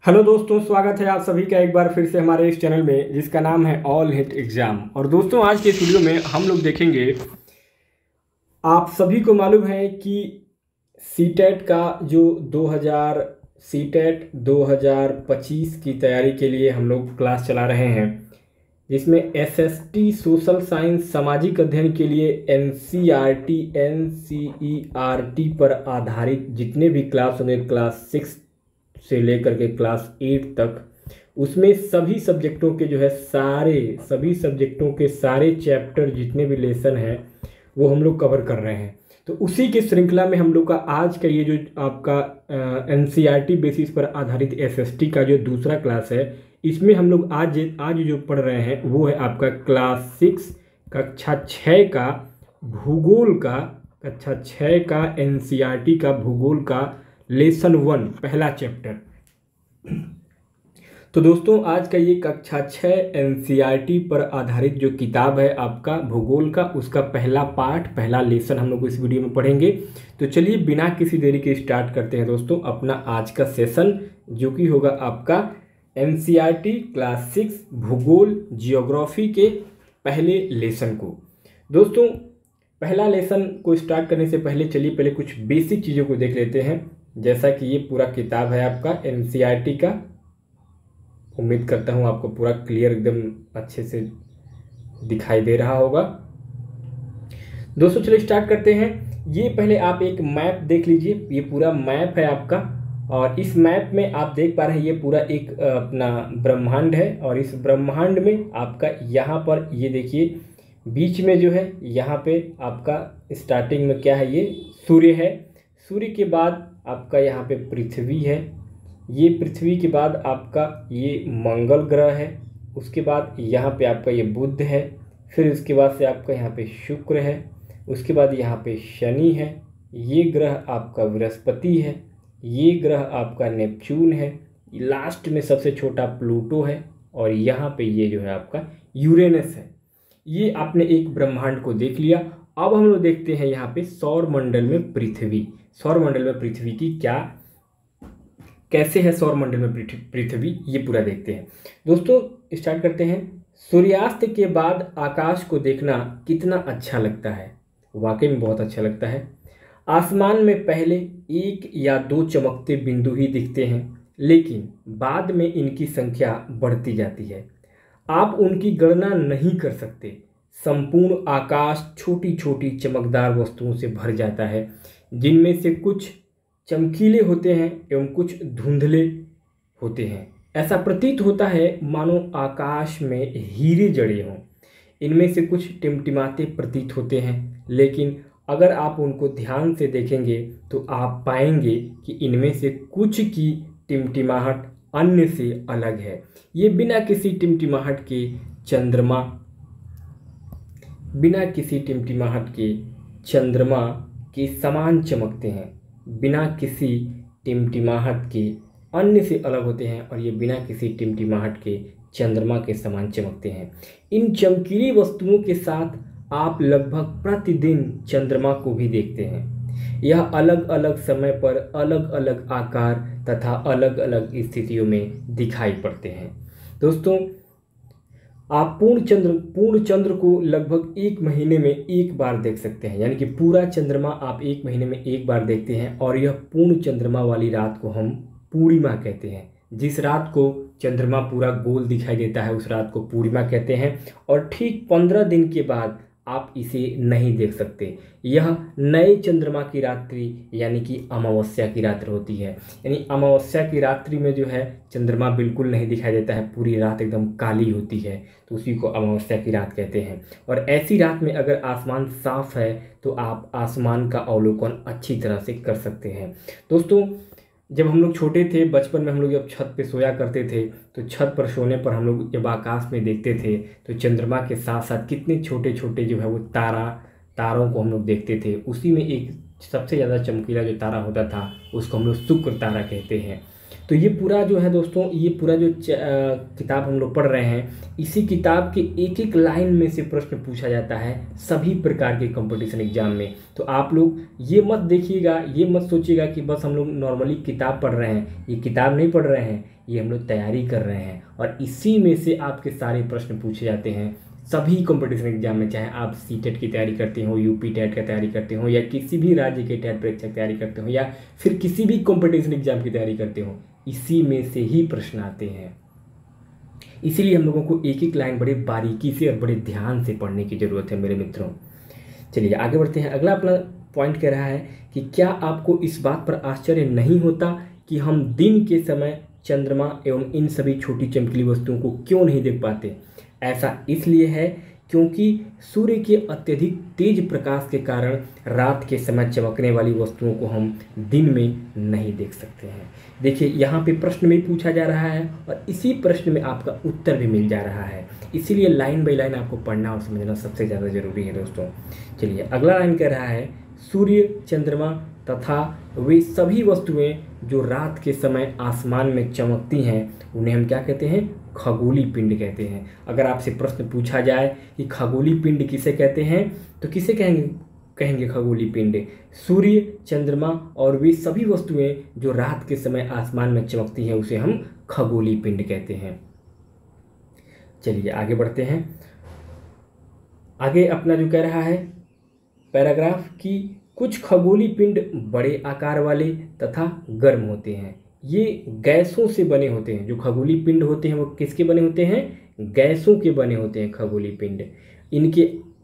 Hello दोस्तों, स्वागत है आप सभी का एक बार फिर से हमारे इस चैनल में जिसका नाम है ऑल हिट एग्ज़ाम। और दोस्तों, आज के इस वीडियो में हम लोग देखेंगे, आप सभी को मालूम है कि सीटेट का जो 2025 की तैयारी के लिए हम लोग क्लास चला रहे हैं, जिसमें एसएसटी सोशल साइंस सामाजिक अध्ययन के लिए एनसीईआरटी पर आधारित जितने भी क्लास होंगे, क्लास 6 से लेकर के क्लास 8 तक, उसमें सभी सब्जेक्टों के सभी सब्जेक्टों के सारे चैप्टर जितने भी लेसन हैं वो हम लोग कवर कर रहे हैं। तो उसी के श्रृंखला में हम लोग का आज का ये जो आपका एनसीईआरटी बेसिस पर आधारित एसएसटी का जो दूसरा क्लास है, इसमें हम लोग आज जो पढ़ रहे हैं वो है आपका क्लास 6 कक्षा 6 का भूगोल का, कक्षा 6 का एनसीईआरटी का भूगोल का लेसन 1 पहला चैप्टर। तो दोस्तों, आज का ये कक्षा 6 एनसीईआरटी पर आधारित जो किताब है आपका भूगोल का, उसका पहला पार्ट, पहला लेसन हम लोग इस वीडियो में पढ़ेंगे। तो चलिए बिना किसी देरी के स्टार्ट करते हैं दोस्तों अपना आज का सेशन, जो कि होगा आपका एनसीईआरटी क्लास 6 भूगोल जियोग्राफी के पहले लेसन को। दोस्तों, पहला लेसन को स्टार्ट करने से पहले चलिए पहले कुछ बेसिक चीज़ों को देख लेते हैं। जैसा कि ये पूरा किताब है आपका एनसीईआरटी का, उम्मीद करता हूँ आपको पूरा क्लियर एकदम अच्छे से दिखाई दे रहा होगा। दोस्तों चलिए स्टार्ट करते हैं। ये पहले आप एक मैप देख लीजिए, ये पूरा मैप है आपका, और इस मैप में आप देख पा रहे हैं ये पूरा एक अपना ब्रह्मांड है। और इस ब्रह्मांड में आपका यहाँ पर ये देखिए बीच में जो है, यहाँ पे आपका स्टार्टिंग में क्या है, ये सूर्य है। सूर्य के बाद आपका यहाँ पे पृथ्वी है, ये पृथ्वी के बाद आपका ये मंगल ग्रह है, उसके बाद यहाँ पे आपका ये बुध है, फिर उसके बाद से आपका यहाँ पे शुक्र है, उसके बाद यहाँ पे शनि है, ये ग्रह आपका बृहस्पति है, ये ग्रह आपका नेपच्यून है, लास्ट में सबसे छोटा प्लूटो है, और यहाँ पे ये जो है आपका यूरेनस है। ये आपने एक ब्रह्मांड को देख लिया। अब हम लोग देखते हैं यहाँ पे सौर मंडल में पृथ्वी। सौर मंडल में पृथ्वी की कैसे है सौर मंडल में पृथ्वी, ये पूरा देखते हैं। दोस्तों स्टार्ट करते हैं। सूर्यास्त के बाद आकाश को देखना कितना अच्छा लगता है, वाकई में बहुत अच्छा लगता है। आसमान में पहले 1 या 2 चमकते बिंदु ही दिखते हैं, लेकिन बाद में इनकी संख्या बढ़ती जाती है। आप उनकी गणना नहीं कर सकते। संपूर्ण आकाश छोटी छोटी चमकदार वस्तुओं से भर जाता है, जिनमें से कुछ चमकीले होते हैं एवं कुछ धुंधले होते हैं। ऐसा प्रतीत होता है मानो आकाश में हीरे जड़े हों। इनमें से कुछ टिमटिमाते प्रतीत होते हैं, लेकिन अगर आप उनको ध्यान से देखेंगे तो आप पाएंगे कि इनमें से कुछ की टिमटिमाहट अन्य से अलग है। ये बिना किसी टिमटिमाहट के चंद्रमा के समान चमकते हैं, बिना किसी टिमटिमाहट के अन्य से अलग होते हैं, और ये बिना किसी टिमटिमाहट के चंद्रमा के समान चमकते हैं। इन चमकीली वस्तुओं के साथ आप लगभग प्रतिदिन चंद्रमा को भी देखते हैं। यह अलग अलग समय पर अलग अलग आकार तथा अलग अलग स्थितियों में दिखाई पड़ते हैं। दोस्तों, आप पूर्ण चंद्र को लगभग 1 महीने में 1 बार देख सकते हैं, यानी कि पूरा चंद्रमा आप 1 महीने में 1 बार देखते हैं। और यह पूर्ण चंद्रमा वाली रात को हम पूर्णिमा कहते हैं। जिस रात को चंद्रमा पूरा गोल दिखाई देता है उस रात को पूर्णिमा कहते हैं। और ठीक 15 दिन के बाद आप इसे नहीं देख सकते। यह नए चंद्रमा की रात्रि यानी कि अमावस्या की रात्रि होती है। यानी अमावस्या की रात्रि में जो है चंद्रमा बिल्कुल नहीं दिखाई देता है, पूरी रात एकदम काली होती है, तो उसी को अमावस्या की रात कहते हैं। और ऐसी रात में अगर आसमान साफ है तो आप आसमान का अवलोकन अच्छी तरह से कर सकते हैं। दोस्तों, जब हम लोग छोटे थे, बचपन में हम लोग जब छत पे सोया करते थे, तो छत पर सोने पर हम लोग जब आकाश में देखते थे तो चंद्रमा के साथ साथ कितने छोटे छोटे जो है वो तारों को हम लोग देखते थे। उसी में एक सबसे ज़्यादा चमकीला जो तारा होता था उसको हम लोग शुक्र तारा कहते हैं। तो ये पूरा जो है दोस्तों, ये पूरा जो किताब हम लोग पढ़ रहे हैं, इसी किताब के एक एक लाइन में से प्रश्न पूछा जाता है सभी प्रकार के कंपटीशन एग्जाम में। तो आप लोग ये मत देखिएगा, ये मत सोचिएगा कि बस हम लोग नॉर्मली किताब पढ़ रहे हैं। ये किताब नहीं पढ़ रहे हैं, ये हम लोग तैयारी कर रहे हैं और इसी में से आपके सारे प्रश्न पूछे जाते हैं सभी कंपटीशन एग्जाम में। चाहे आप सीटेट की तैयारी करते हो, यूपी टेट की तैयारी करते हो, या किसी भी राज्य के टेट परीक्षा की तैयारी करते हो, या फिर किसी भी कंपटीशन एग्जाम की तैयारी करते हो, इसी में से ही प्रश्न आते हैं। इसीलिए हम लोगों को एक एक लाइन बड़े बारीकी से और बड़े ध्यान से पढ़ने की ज़रूरत है मेरे मित्रों। चलिए आगे बढ़ते हैं। अगला अपना पॉइंट कह रहा है कि क्या आपको इस बात पर आश्चर्य नहीं होता कि हम दिन के समय चंद्रमा एवं इन सभी छोटी चमकीली वस्तुओं को क्यों नहीं देख पाते? ऐसा इसलिए है क्योंकि सूर्य के अत्यधिक तेज प्रकाश के कारण रात के समय चमकने वाली वस्तुओं को हम दिन में नहीं देख सकते हैं। देखिए यहाँ पे प्रश्न में पूछा जा रहा है और इसी प्रश्न में आपका उत्तर भी मिल जा रहा है, इसीलिए लाइन बाय लाइन आपको पढ़ना और समझना सबसे ज़्यादा जरूरी है दोस्तों। चलिए अगला लाइन कह रहा है, सूर्य, चंद्रमा तथा वे सभी वस्तुएं जो रात के समय आसमान में चमकती हैं उन्हें हम क्या कहते हैं? खगोलीय पिंड कहते हैं। अगर आपसे प्रश्न पूछा जाए कि खगोलीय पिंड किसे कहते हैं, तो किसे कहेंगे खगोलीय पिंड? सूर्य, चंद्रमा और वे सभी वस्तुएं जो रात के समय आसमान में चमकती हैं उसे हम खगोलीय पिंड कहते हैं। चलिए आगे बढ़ते हैं। आगे अपना जो कह रहा है पैराग्राफ की कुछ खगोलीय पिंड बड़े आकार वाले तथा गर्म होते हैं। ये गैसों से बने होते हैं। जो खगोलीय पिंड होते हैं वो किसके बने होते हैं? गैसों के बने होते हैं खगोलीय पिंड।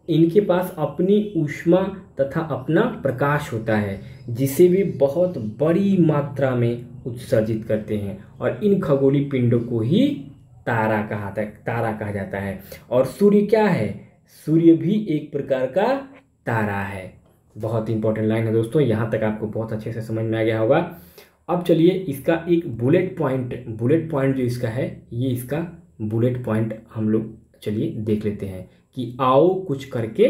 इनके पास अपनी ऊष्मा तथा अपना प्रकाश होता है जिसे वे बहुत बड़ी मात्रा में उत्सर्जित करते हैं और इन खगोलीय पिंडों को ही तारा कहा जाता है। और सूर्य क्या है? सूर्य भी एक प्रकार का तारा है। बहुत इंपॉर्टेंट लाइन है दोस्तों, यहाँ तक आपको बहुत अच्छे से समझ में आ गया होगा। अब चलिए इसका एक बुलेट पॉइंट जो इसका है, ये इसका बुलेट पॉइंट हम लोग चलिए देख लेते हैं कि आओ कुछ करके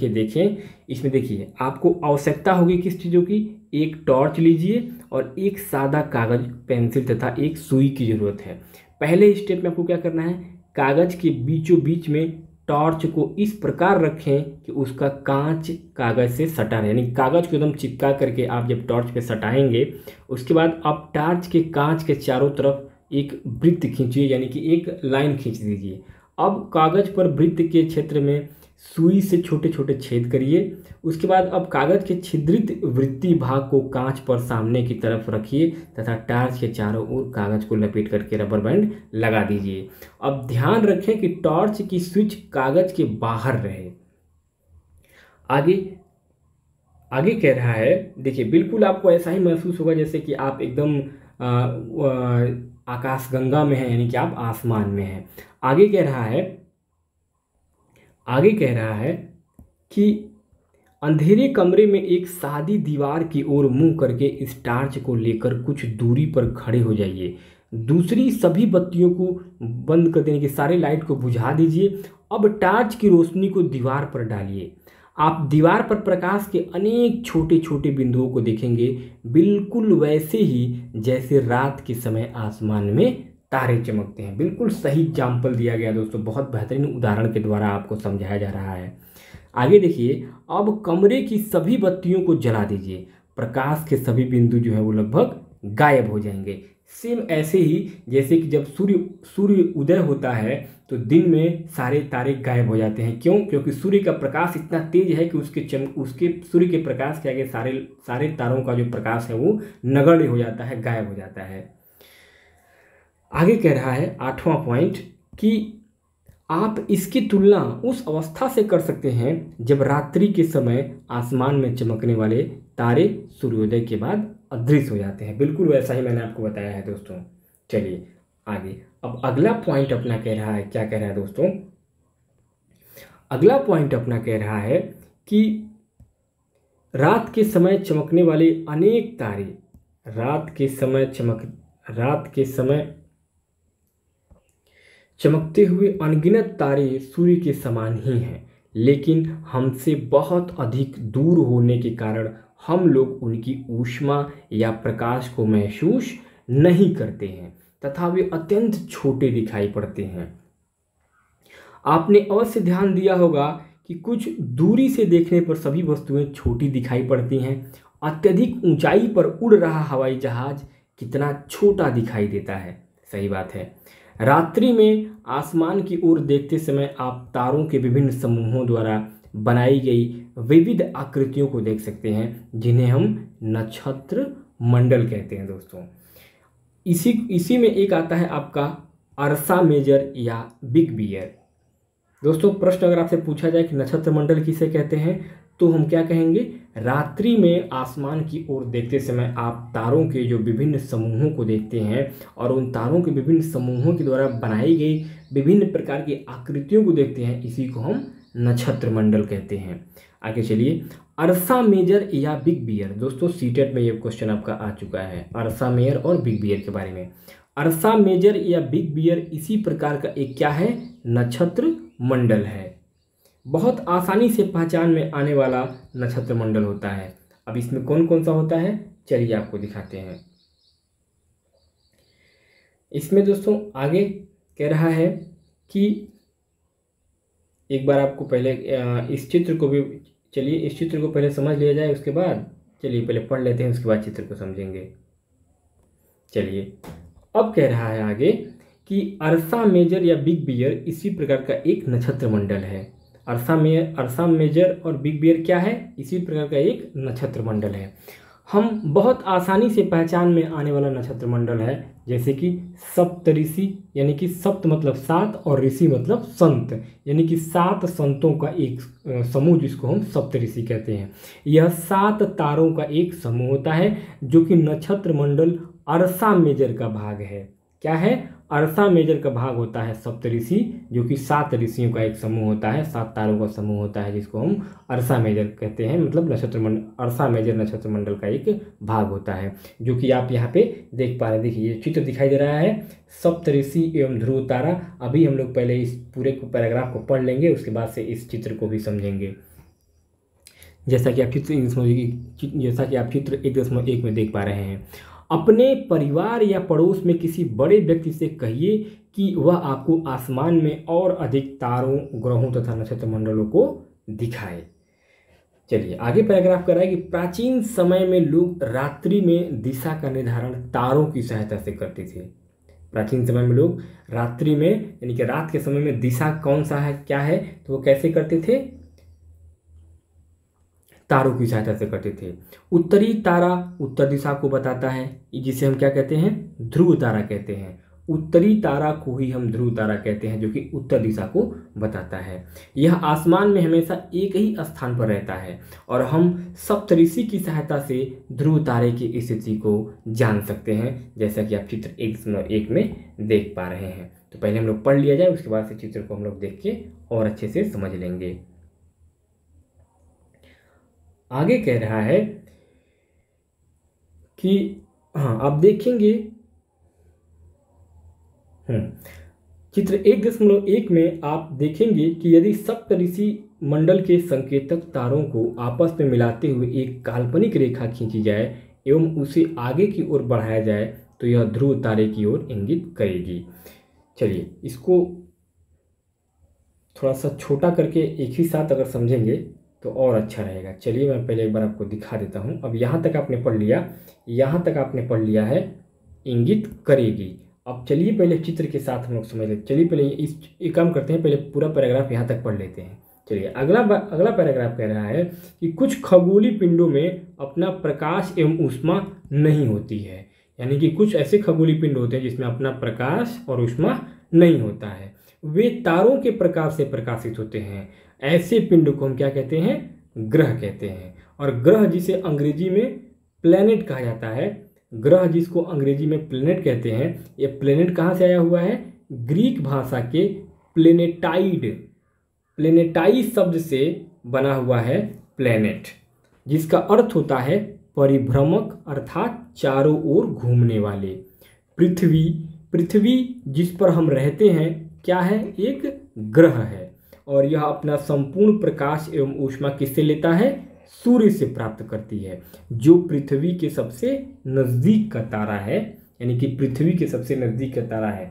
देखें। इसमें देखिए आपको आवश्यकता होगी किस चीज़ों की? एक टॉर्च लीजिए और एक सादा कागज, पेंसिल तथा एक सुई की ज़रूरत है। पहले स्टेप में आपको क्या करना है? कागज के बीचों बीच में टॉर्च को इस प्रकार रखें कि उसका कांच कागज से सटा रहे, यानी कागज को एकदम चिपका करके आप जब टॉर्च पे सटाएंगे उसके बाद आप टॉर्च के कांच के चारों तरफ एक वृत्त खींचिए, यानी कि एक लाइन खींच दीजिए। अब कागज पर वृत्त के क्षेत्र में सुई से छोटे छोटे छेद करिए। उसके बाद अब कागज के छिद्रित वृत्तीय भाग को कांच पर सामने की तरफ रखिए तथा टॉर्च के चारों ओर कागज को लपेट करके रबर बैंड लगा दीजिए। अब ध्यान रखें कि टॉर्च की स्विच कागज के बाहर रहे। आगे कह रहा है, देखिए बिल्कुल आपको ऐसा ही महसूस होगा जैसे कि आप एकदम आकाशगंगा में हैं, यानी कि आप आसमान में हैं। आगे कह रहा है कि अंधेरे कमरे में एक सादी दीवार की ओर मुंह करके इस टॉर्च को लेकर कुछ दूरी पर खड़े हो जाइए। दूसरी सभी बत्तियों को बंद कर देने की, सारे लाइट को बुझा दीजिए। अब टॉर्च की रोशनी को दीवार पर डालिए। आप दीवार पर प्रकाश के अनेक छोटे छोटे बिंदुओं को देखेंगे, बिल्कुल वैसे ही जैसे रात के समय आसमान में तारे चमकते हैं। बिल्कुल सही एग्जाम्पल दिया गया दोस्तों, बहुत बेहतरीन उदाहरण के द्वारा आपको समझाया जा रहा है। आगे देखिए, अब कमरे की सभी बत्तियों को जला दीजिए। प्रकाश के सभी बिंदु जो है वो लगभग गायब हो जाएंगे। सेम ऐसे ही जैसे कि जब सूर्य उदय होता है तो दिन में सारे तारे गायब हो जाते हैं। क्यों? क्योंकि सूर्य का प्रकाश इतना तेज है कि उसके सूर्य के प्रकाश के आगे सारे तारों का जो प्रकाश है वो नगण्य हो जाता है, गायब हो जाता है। आगे कह रहा है 8वां पॉइंट कि आप इसकी तुलना उस अवस्था से कर सकते हैं जब रात्रि के समय आसमान में चमकने वाले तारे सूर्योदय के बाद अदृश्य हो जाते हैं। बिल्कुल वैसा ही मैंने आपको बताया है दोस्तों। चलिए आगे, अब अगला पॉइंट अपना कह रहा है, क्या कह रहा है दोस्तों? अगला पॉइंट अपना कह रहा है कि रात के समय चमकने वाले अनेक तारे, रात के समय चमकते हुए अनगिनत तारे सूर्य के समान ही हैं, लेकिन हमसे बहुत अधिक दूर होने के कारण हम लोग उनकी ऊष्मा या प्रकाश को महसूस नहीं करते हैं तथा वे अत्यंत छोटे दिखाई पड़ते हैं। आपने अवश्य ध्यान दिया होगा कि कुछ दूरी से देखने पर सभी वस्तुएं छोटी दिखाई पड़ती हैं। अत्यधिक ऊंचाई पर उड़ रहा हवाई जहाज कितना छोटा दिखाई देता है। सही बात है। रात्रि में आसमान की ओर देखते समय आप तारों के विभिन्न समूहों द्वारा बनाई गई विविध आकृतियों को देख सकते हैं, जिन्हें हम नक्षत्र मंडल कहते हैं। दोस्तों, इसी में एक आता है आपका अर्सा मेजर या बिग बियर। दोस्तों, प्रश्न अगर आपसे पूछा जाए कि नक्षत्र मंडल किसे कहते हैं, तो हम क्या कहेंगे? रात्रि में आसमान की ओर देखते समय आप तारों के जो विभिन्न समूहों को देखते हैं और उन तारों के विभिन्न समूहों के द्वारा बनाई गई विभिन्न प्रकार की आकृतियों को देखते हैं, इसी को हम नक्षत्र मंडल कहते हैं। आगे चलिए, अर्सा मेजर या बिग बियर। दोस्तों, सीटेट में ये क्वेश्चन आपका आ चुका है, अर्सा मेजर और बिग बियर के बारे में। अर्सा मेजर या बिग बियर इसी प्रकार का एक क्या है? नक्षत्र मंडल है। बहुत आसानी से पहचान में आने वाला नक्षत्र मंडल होता है। अब इसमें कौन कौन सा होता है, चलिए आपको दिखाते हैं। इसमें दोस्तों आगे कह रहा है कि एक बार आपको पहले इस चित्र को भी, चलिए इस चित्र को पहले समझ लिया जाए, उसके बाद चलिए पहले पढ़ लेते हैं, उसके बाद चित्र को समझेंगे। चलिए, अब कह रहा है आगे कि अर्सा मेजर या बिग बियर इसी प्रकार का एक नक्षत्र मंडल है। अर्सा मेजर और बिग बियर क्या है? इसी प्रकार का एक नक्षत्र मंडल है। हम बहुत आसानी से पहचान में आने वाला नक्षत्र मंडल है, जैसे कि सप्तऋषि, यानी कि सप्त मतलब सात और ऋषि मतलब संत, यानी कि 7 संतों का एक समूह, जिसको हम सप्तऋषि कहते हैं। यह 7 तारों का एक समूह होता है, जो कि नक्षत्र मंडल अर्सा मेजर का भाग है। क्या है? अर्सा मेजर का भाग होता है सप्तऋषि, जो कि 7 ऋषियों का एक समूह होता है, 7 तारों का समूह होता है, जिसको हम अर्सा मेजर कहते हैं। मतलब नक्षत्र मंडल, अर्सा मेजर नक्षत्र मंडल का एक भाग होता है, जो कि आप यहाँ पे देख पा रहे हैं। देखिए, ये चित्र दिखाई दे रहा है, सप्तऋषि एवं ध्रुव तारा। अभी हम लोग पहले इस पूरे पैराग्राफ को पढ़ लेंगे, उसके बाद से इस चित्र को भी समझेंगे। जैसा कि आप चित्र 1.1 में देख पा रहे हैं। अपने परिवार या पड़ोस में किसी बड़े व्यक्ति से कहिए कि वह आपको आसमान में और अधिक तारों, ग्रहों तथा नक्षत्र मंडलों को दिखाए। चलिए आगे पैराग्राफ कर रहा है कि प्राचीन समय में लोग रात्रि में दिशा का निर्धारण तारों की सहायता से करते थे। प्राचीन समय में लोग रात्रि में, यानी कि रात के समय में दिशा कौन सा है, क्या है, तो वो कैसे करते थे? तारों की सहायता से करते थे। उत्तरी तारा उत्तर दिशा को बताता है, जिसे हम क्या कहते हैं? ध्रुव तारा कहते हैं। उत्तरी तारा को ही हम ध्रुव तारा कहते हैं, जो कि उत्तर दिशा को बताता है। यह आसमान में हमेशा एक ही स्थान पर रहता है और हम सप्तऋषि की सहायता से ध्रुव तारे की स्थिति को जान सकते हैं, जैसा कि आप चित्र 1.1 में देख पा रहे हैं। तो पहले हम लोग पढ़ लिया जाए, उसके बाद से चित्र को हम लोग देख के और अच्छे से समझ लेंगे। आगे कह रहा है कि हाँ, आप देखेंगे चित्र 1.1 में आप देखेंगे कि यदि सप्तऋषि मंडल के संकेतक तारों को आपस में मिलाते हुए एक काल्पनिक रेखा खींची जाए एवं उसे आगे की ओर बढ़ाया जाए, तो यह ध्रुव तारे की ओर इंगित करेगी। चलिए, इसको थोड़ा सा छोटा करके एक ही साथ अगर समझेंगे तो और अच्छा रहेगा। चलिए, मैं पहले एक बार आपको दिखा देता हूँ। अब यहाँ तक आपने पढ़ लिया, यहाँ तक आपने पढ़ लिया है, इंगित करेगी। अब चलिए पहले चित्र के साथ हम लोग समझ लेते। चलिए पहले एक काम करते हैं, पहले पूरा पैराग्राफ यहाँ तक पढ़ लेते हैं। चलिए, अगला पैराग्राफ कह रहा है कि कुछ खगोलीय पिंडों में अपना प्रकाश एवं ऊष्मा नहीं होती है, यानी कि कुछ ऐसे खगोलीय पिंड होते हैं जिसमें अपना प्रकाश और ऊष्मा नहीं होता है। वे तारों के प्रकाश से प्रकाशित होते हैं। ऐसे पिंड को हम क्या कहते हैं? ग्रह कहते हैं। और ग्रह जिसे अंग्रेजी में प्लैनेट कहा जाता है, ग्रह जिसको अंग्रेजी में प्लैनेट कहते हैं, ये प्लैनेट कहाँ से आया हुआ है? ग्रीक भाषा के प्लेनेटाई शब्द से बना हुआ है प्लैनेट, जिसका अर्थ होता है परिभ्रमक, अर्थात चारों ओर घूमने वाले। पृथ्वी जिस पर हम रहते हैं क्या है? एक ग्रह है, और यह अपना संपूर्ण प्रकाश एवं ऊष्मा किससे लेता है? सूर्य से प्राप्त करती है, जो पृथ्वी के सबसे नज़दीक का तारा है, यानी कि पृथ्वी के सबसे नज़दीक का तारा है।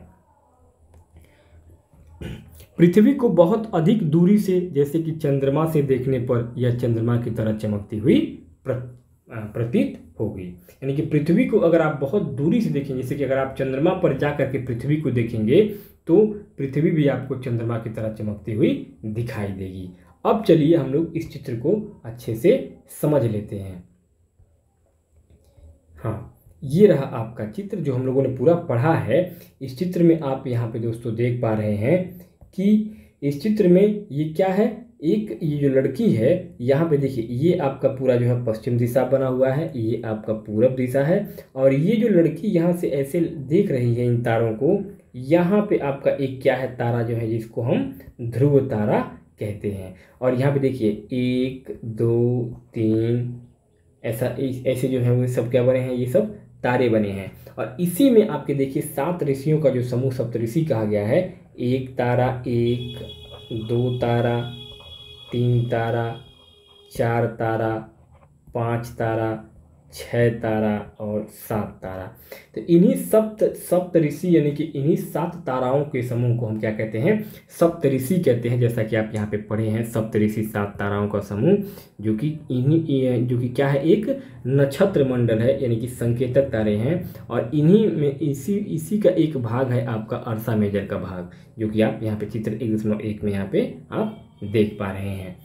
पृथ्वी को बहुत अधिक दूरी से, जैसे कि चंद्रमा से देखने पर यह चंद्रमा की तरह चमकती हुई प्रतीत होगी। यानी कि पृथ्वी को अगर आप बहुत दूरी से देखेंगे, जैसे कि अगर आप चंद्रमा पर जाकर के पृथ्वी को देखेंगे तो पृथ्वी भी आपको चंद्रमा की तरह चमकती हुई दिखाई देगी। अब चलिए हम लोग इस चित्र को अच्छे से समझ लेते हैं। हाँ, ये रहा आपका चित्र जो हम लोगों ने पूरा पढ़ा है। इस चित्र में आप यहाँ पे दोस्तों देख पा रहे हैं कि इस चित्र में ये क्या है, एक ये जो लड़की है यहाँ पे देखिए, ये आपका पूरा जो है पश्चिम दिशा बना हुआ है, ये आपका पूरब दिशा है, और ये जो लड़की यहाँ से ऐसे देख रही है इन तारों को, यहाँ पे आपका एक क्या है, तारा जो है जिसको हम ध्रुव तारा कहते हैं। और यहाँ पे देखिए 1 2 3 ऐसे जो है वो सब क्या बने हैं, ये सब तारे बने हैं। और इसी में आपके देखिए 7 ऋषियों का जो समूह सप्तऋषि कहा गया है। 1 तारा, 1 2 तारा, 3 तारा, 4 तारा, 5 तारा, 6 तारा और 7 तारा। तो इन्हीं सप्तऋषि यानी कि इन्हीं 7 ताराओं के समूह को हम क्या कहते हैं, सप्तऋषि कहते हैं। जैसा कि आप यहाँ पे पढ़े हैं, सप्तऋषि 7 ताराओं का समूह, जो कि क्या है, एक नक्षत्र मंडल है, यानी कि संकेतक तारे हैं। और इन्हीं में इसी का एक भाग है आपका अर्सा मेजर का भाग, जो कि आप यहाँ पे चित्र 1.1 में यहाँ पे आप देख पा रहे हैं।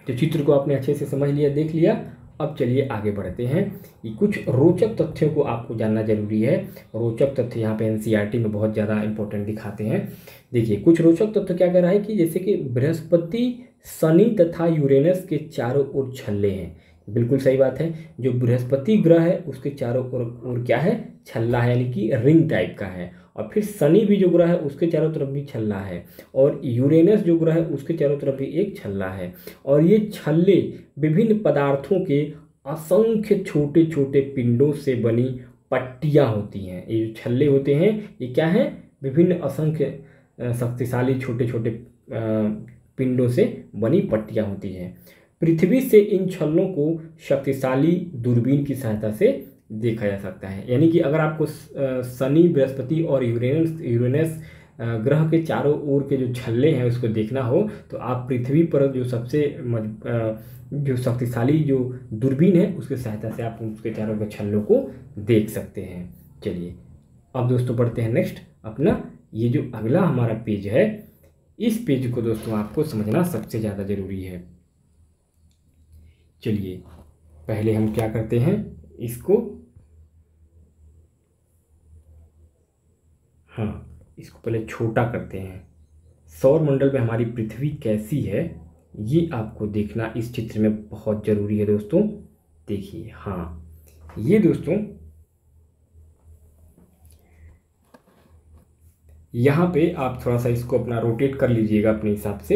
तो चित्र को आपने अच्छे से समझ लिया, देख लिया। अब चलिए आगे बढ़ते हैं। ये कुछ रोचक तथ्यों को आपको जानना जरूरी है। रोचक तथ्य यहाँ पे एनसीईआरटी में बहुत ज़्यादा इंपॉर्टेंट दिखाते हैं। देखिए कुछ रोचक तथ्य क्या कर रहा है कि जैसे कि बृहस्पति, शनि तथा यूरेनस के चारों ओर छल्ले हैं। बिल्कुल सही बात है। जो बृहस्पति ग्रह है उसके चारों ओर क्या है, छल्ला है, यानी कि रिंग टाइप का है। और फिर शनि भी जो ग्रह है उसके चारों तरफ भी छल्ला है, और यूरेनस जो ग्रह है उसके चारों तरफ भी एक छल्ला है। और ये छल्ले विभिन्न पदार्थों के असंख्य छोटे छोटे पिंडों से बनी पट्टियाँ होती हैं। ये जो छल्ले होते हैं ये क्या है, विभिन्न असंख्य शक्तिशाली छोटे छोटे पिंडों से बनी पट्टियाँ होती हैं। पृथ्वी से इन छल्लों को शक्तिशाली दूरबीन की सहायता से देखा जा सकता है। यानी कि अगर आपको शनि, बृहस्पति और यूरेनस ग्रह के चारों ओर के जो छल्ले हैं उसको देखना हो तो आप पृथ्वी पर जो सबसे जो शक्तिशाली जो दूरबीन है उसकी सहायता से आप उसके चारों के छल्लों को देख सकते हैं। चलिए अब दोस्तों बढ़ते हैं नेक्स्ट अपना ये जो अगला हमारा पेज है, इस पेज को दोस्तों आपको समझना सबसे ज़्यादा ज़रूरी है। चलिए पहले हम क्या करते हैं, इसको पहले छोटा करते हैं। सौर मंडल में हमारी पृथ्वी कैसी है ये आपको देखना इस चित्र में बहुत ज़रूरी है दोस्तों। देखिए ये दोस्तों यहाँ पे आप थोड़ा सा इसको अपना रोटेट कर लीजिएगा अपने हिसाब से।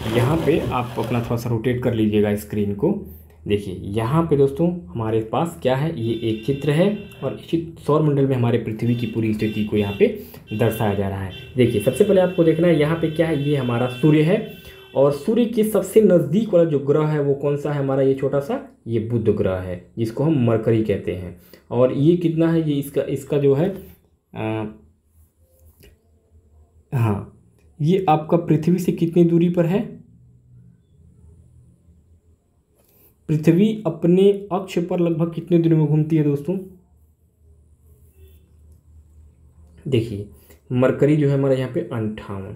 यहाँ पे आप अपना थोड़ा सा रोटेट कर लीजिएगा स्क्रीन को। देखिए यहाँ पे दोस्तों हमारे पास क्या है, ये एक चित्र है और इस सौर मंडल में हमारे पृथ्वी की पूरी स्थिति को यहाँ पे दर्शाया जा रहा है। देखिए सबसे पहले आपको देखना है यहाँ पे क्या है, ये हमारा सूर्य है और सूर्य के सबसे नज़दीक वाला जो ग्रह है वो कौन सा है हमारा, ये छोटा सा, ये बुध ग्रह है जिसको हम मरकरी कहते हैं। और ये कितना है, ये इसका जो है ये आपका पृथ्वी से कितनी दूरी पर है, पृथ्वी अपने अक्ष पर लगभग कितने दूरी में घूमती है दोस्तों। देखिए मरकरी जो है हमारा यहाँ पे 58,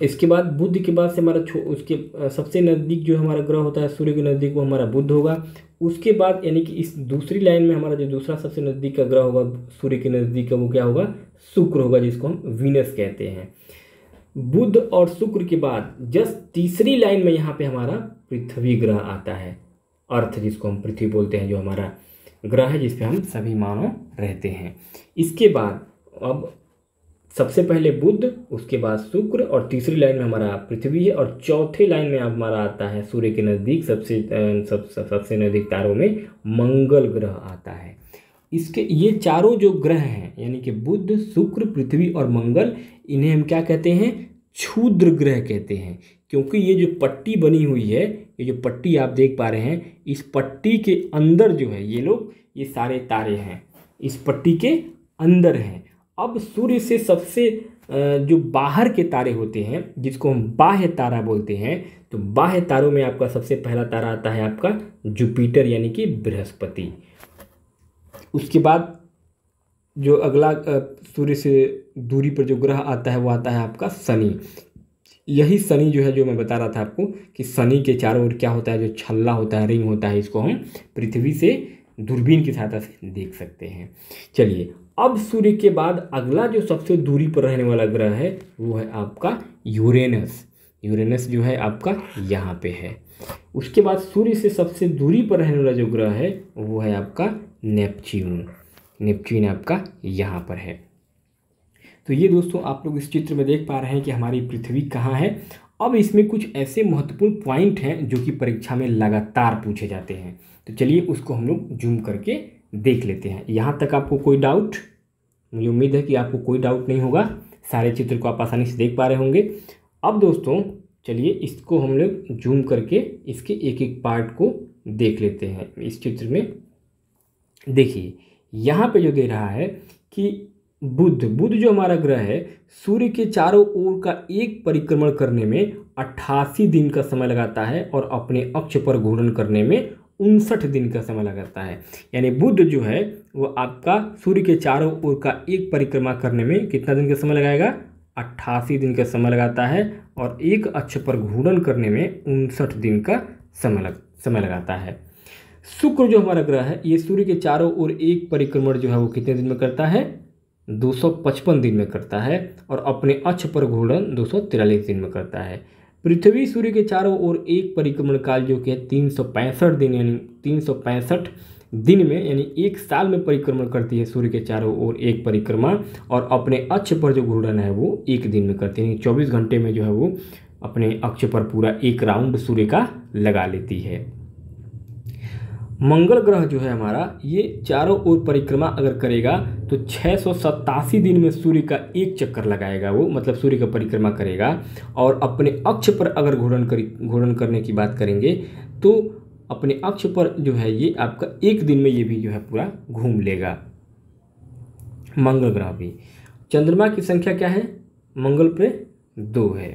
इसके बाद बुध के बाद से हमारा उसके सबसे नज़दीक जो हमारा ग्रह होता है सूर्य के नज़दीक वो हमारा बुध होगा। उसके बाद यानी कि इस दूसरी लाइन में हमारा जो दूसरा सबसे नज़दीक का ग्रह होगा सूर्य के नज़दीक का वो क्या होगा, शुक्र होगा जिसको हम वीनस कहते हैं। बुध और शुक्र के बाद जस्ट तीसरी लाइन में यहाँ पे हमारा पृथ्वी ग्रह आता है, अर्थ जिसको हम पृथ्वी बोलते हैं, जो हमारा ग्रह है जिस पे हम सभी मानव रहते हैं। इसके बाद अब सबसे पहले बुध, उसके बाद शुक्र और तीसरी लाइन में हमारा पृथ्वी है और चौथे लाइन में हमारा आता है सूर्य के नज़दीक सबसे नज़दीक तारों में मंगल ग्रह आता है। इसके ये चारों जो ग्रह हैं यानी कि बुध, शुक्र, पृथ्वी और मंगल, इन्हें हम क्या कहते हैं, क्षुद्र ग्रह कहते हैं। क्योंकि ये जो पट्टी बनी हुई है, ये जो पट्टी आप देख पा रहे हैं, इस पट्टी के अंदर जो है ये सारे तारे हैं, इस पट्टी के अंदर हैं। अब सूर्य से सबसे जो बाहर के तारे होते हैं जिसको हम बाह्य तारा बोलते हैं, तो बाह्य तारों में आपका सबसे पहला तारा आता है आपका जुपिटर यानी कि बृहस्पति। उसके बाद जो अगला सूर्य से दूरी पर जो ग्रह आता है वो आता है आपका शनि। यही शनि जो है, जो मैं बता रहा था आपको कि शनि के चारों ओर क्या होता है, जो छल्ला होता है, रिंग होता है, इसको हम पृथ्वी से दूरबीन की सहायता से देख सकते हैं। चलिए, अब सूर्य के बाद अगला जो सबसे दूरी पर रहने वाला ग्रह है वो है आपका यूरेनस। यूरेनस जो है आपका यहाँ पे है। उसके बाद सूर्य से सबसे दूरी पर रहने वाला जो ग्रह है वो है आपका नेपच्यून। नेपच्यून आपका यहाँ पर है। तो ये दोस्तों आप लोग इस चित्र में देख पा रहे हैं कि हमारी पृथ्वी कहाँ है। अब इसमें कुछ ऐसे महत्वपूर्ण पॉइंट हैं जो कि परीक्षा में लगातार पूछे जाते हैं, तो चलिए उसको हम लोग जूम करके देख लेते हैं। यहाँ तक आपको कोई डाउट, मुझे उम्मीद है कि आपको कोई डाउट नहीं होगा, सारे चित्र को आप आसानी से देख पा रहे होंगे। अब दोस्तों चलिए इसको हम लोग जूम करके इसके एक एक पार्ट को देख लेते हैं। इस चित्र में देखिए यहाँ पे जो दे रहा है कि बुध जो हमारा ग्रह है, सूर्य के चारों ओर का एक परिक्रमण करने में 88 दिन का समय लगाता है और अपने अक्ष पर घूर्णन करने में 59 दिन का समय लगाता है। यानी बुध जो है वो आपका सूर्य के चारों ओर का एक परिक्रमा करने में कितना दिन का समय लगाएगा, 88 दिन का समय लगाता है, और एक अक्ष पर घूर्णन करने में 59 दिन का समय लगाता है। शुक्र जो हमारा ग्रह है, ये सूर्य के चारों ओर एक परिक्रमण जो है वो कितने दिन में करता है, 255 दिन में करता है, और अपने अक्ष पर घूर्णन 243 दिन में करता है। पृथ्वी सूर्य के चारों ओर एक परिक्रमण काल जो कि है 365 दिन, यानी 365 दिन में, यानी एक साल में परिक्रमण करती है सूर्य के चारों ओर एक परिक्रमा, और अपने अक्ष पर जो घूर्णन है वो एक दिन में करती है, यानी 24 घंटे में जो है वो अपने अक्ष पर पूरा एक राउंड सूर्य का लगा लेती है। मंगल ग्रह जो है हमारा, ये चारों ओर परिक्रमा अगर करेगा तो 687 दिन में सूर्य का एक चक्कर लगाएगा वो, मतलब सूर्य का परिक्रमा करेगा। और अपने अक्ष पर अगर घूर्णन करने की बात करेंगे तो अपने अक्ष पर जो है ये आपका एक दिन में ये भी जो है पूरा घूम लेगा। मंगल ग्रह भी। चंद्रमा की संख्या क्या है मंगल पे, 2 है।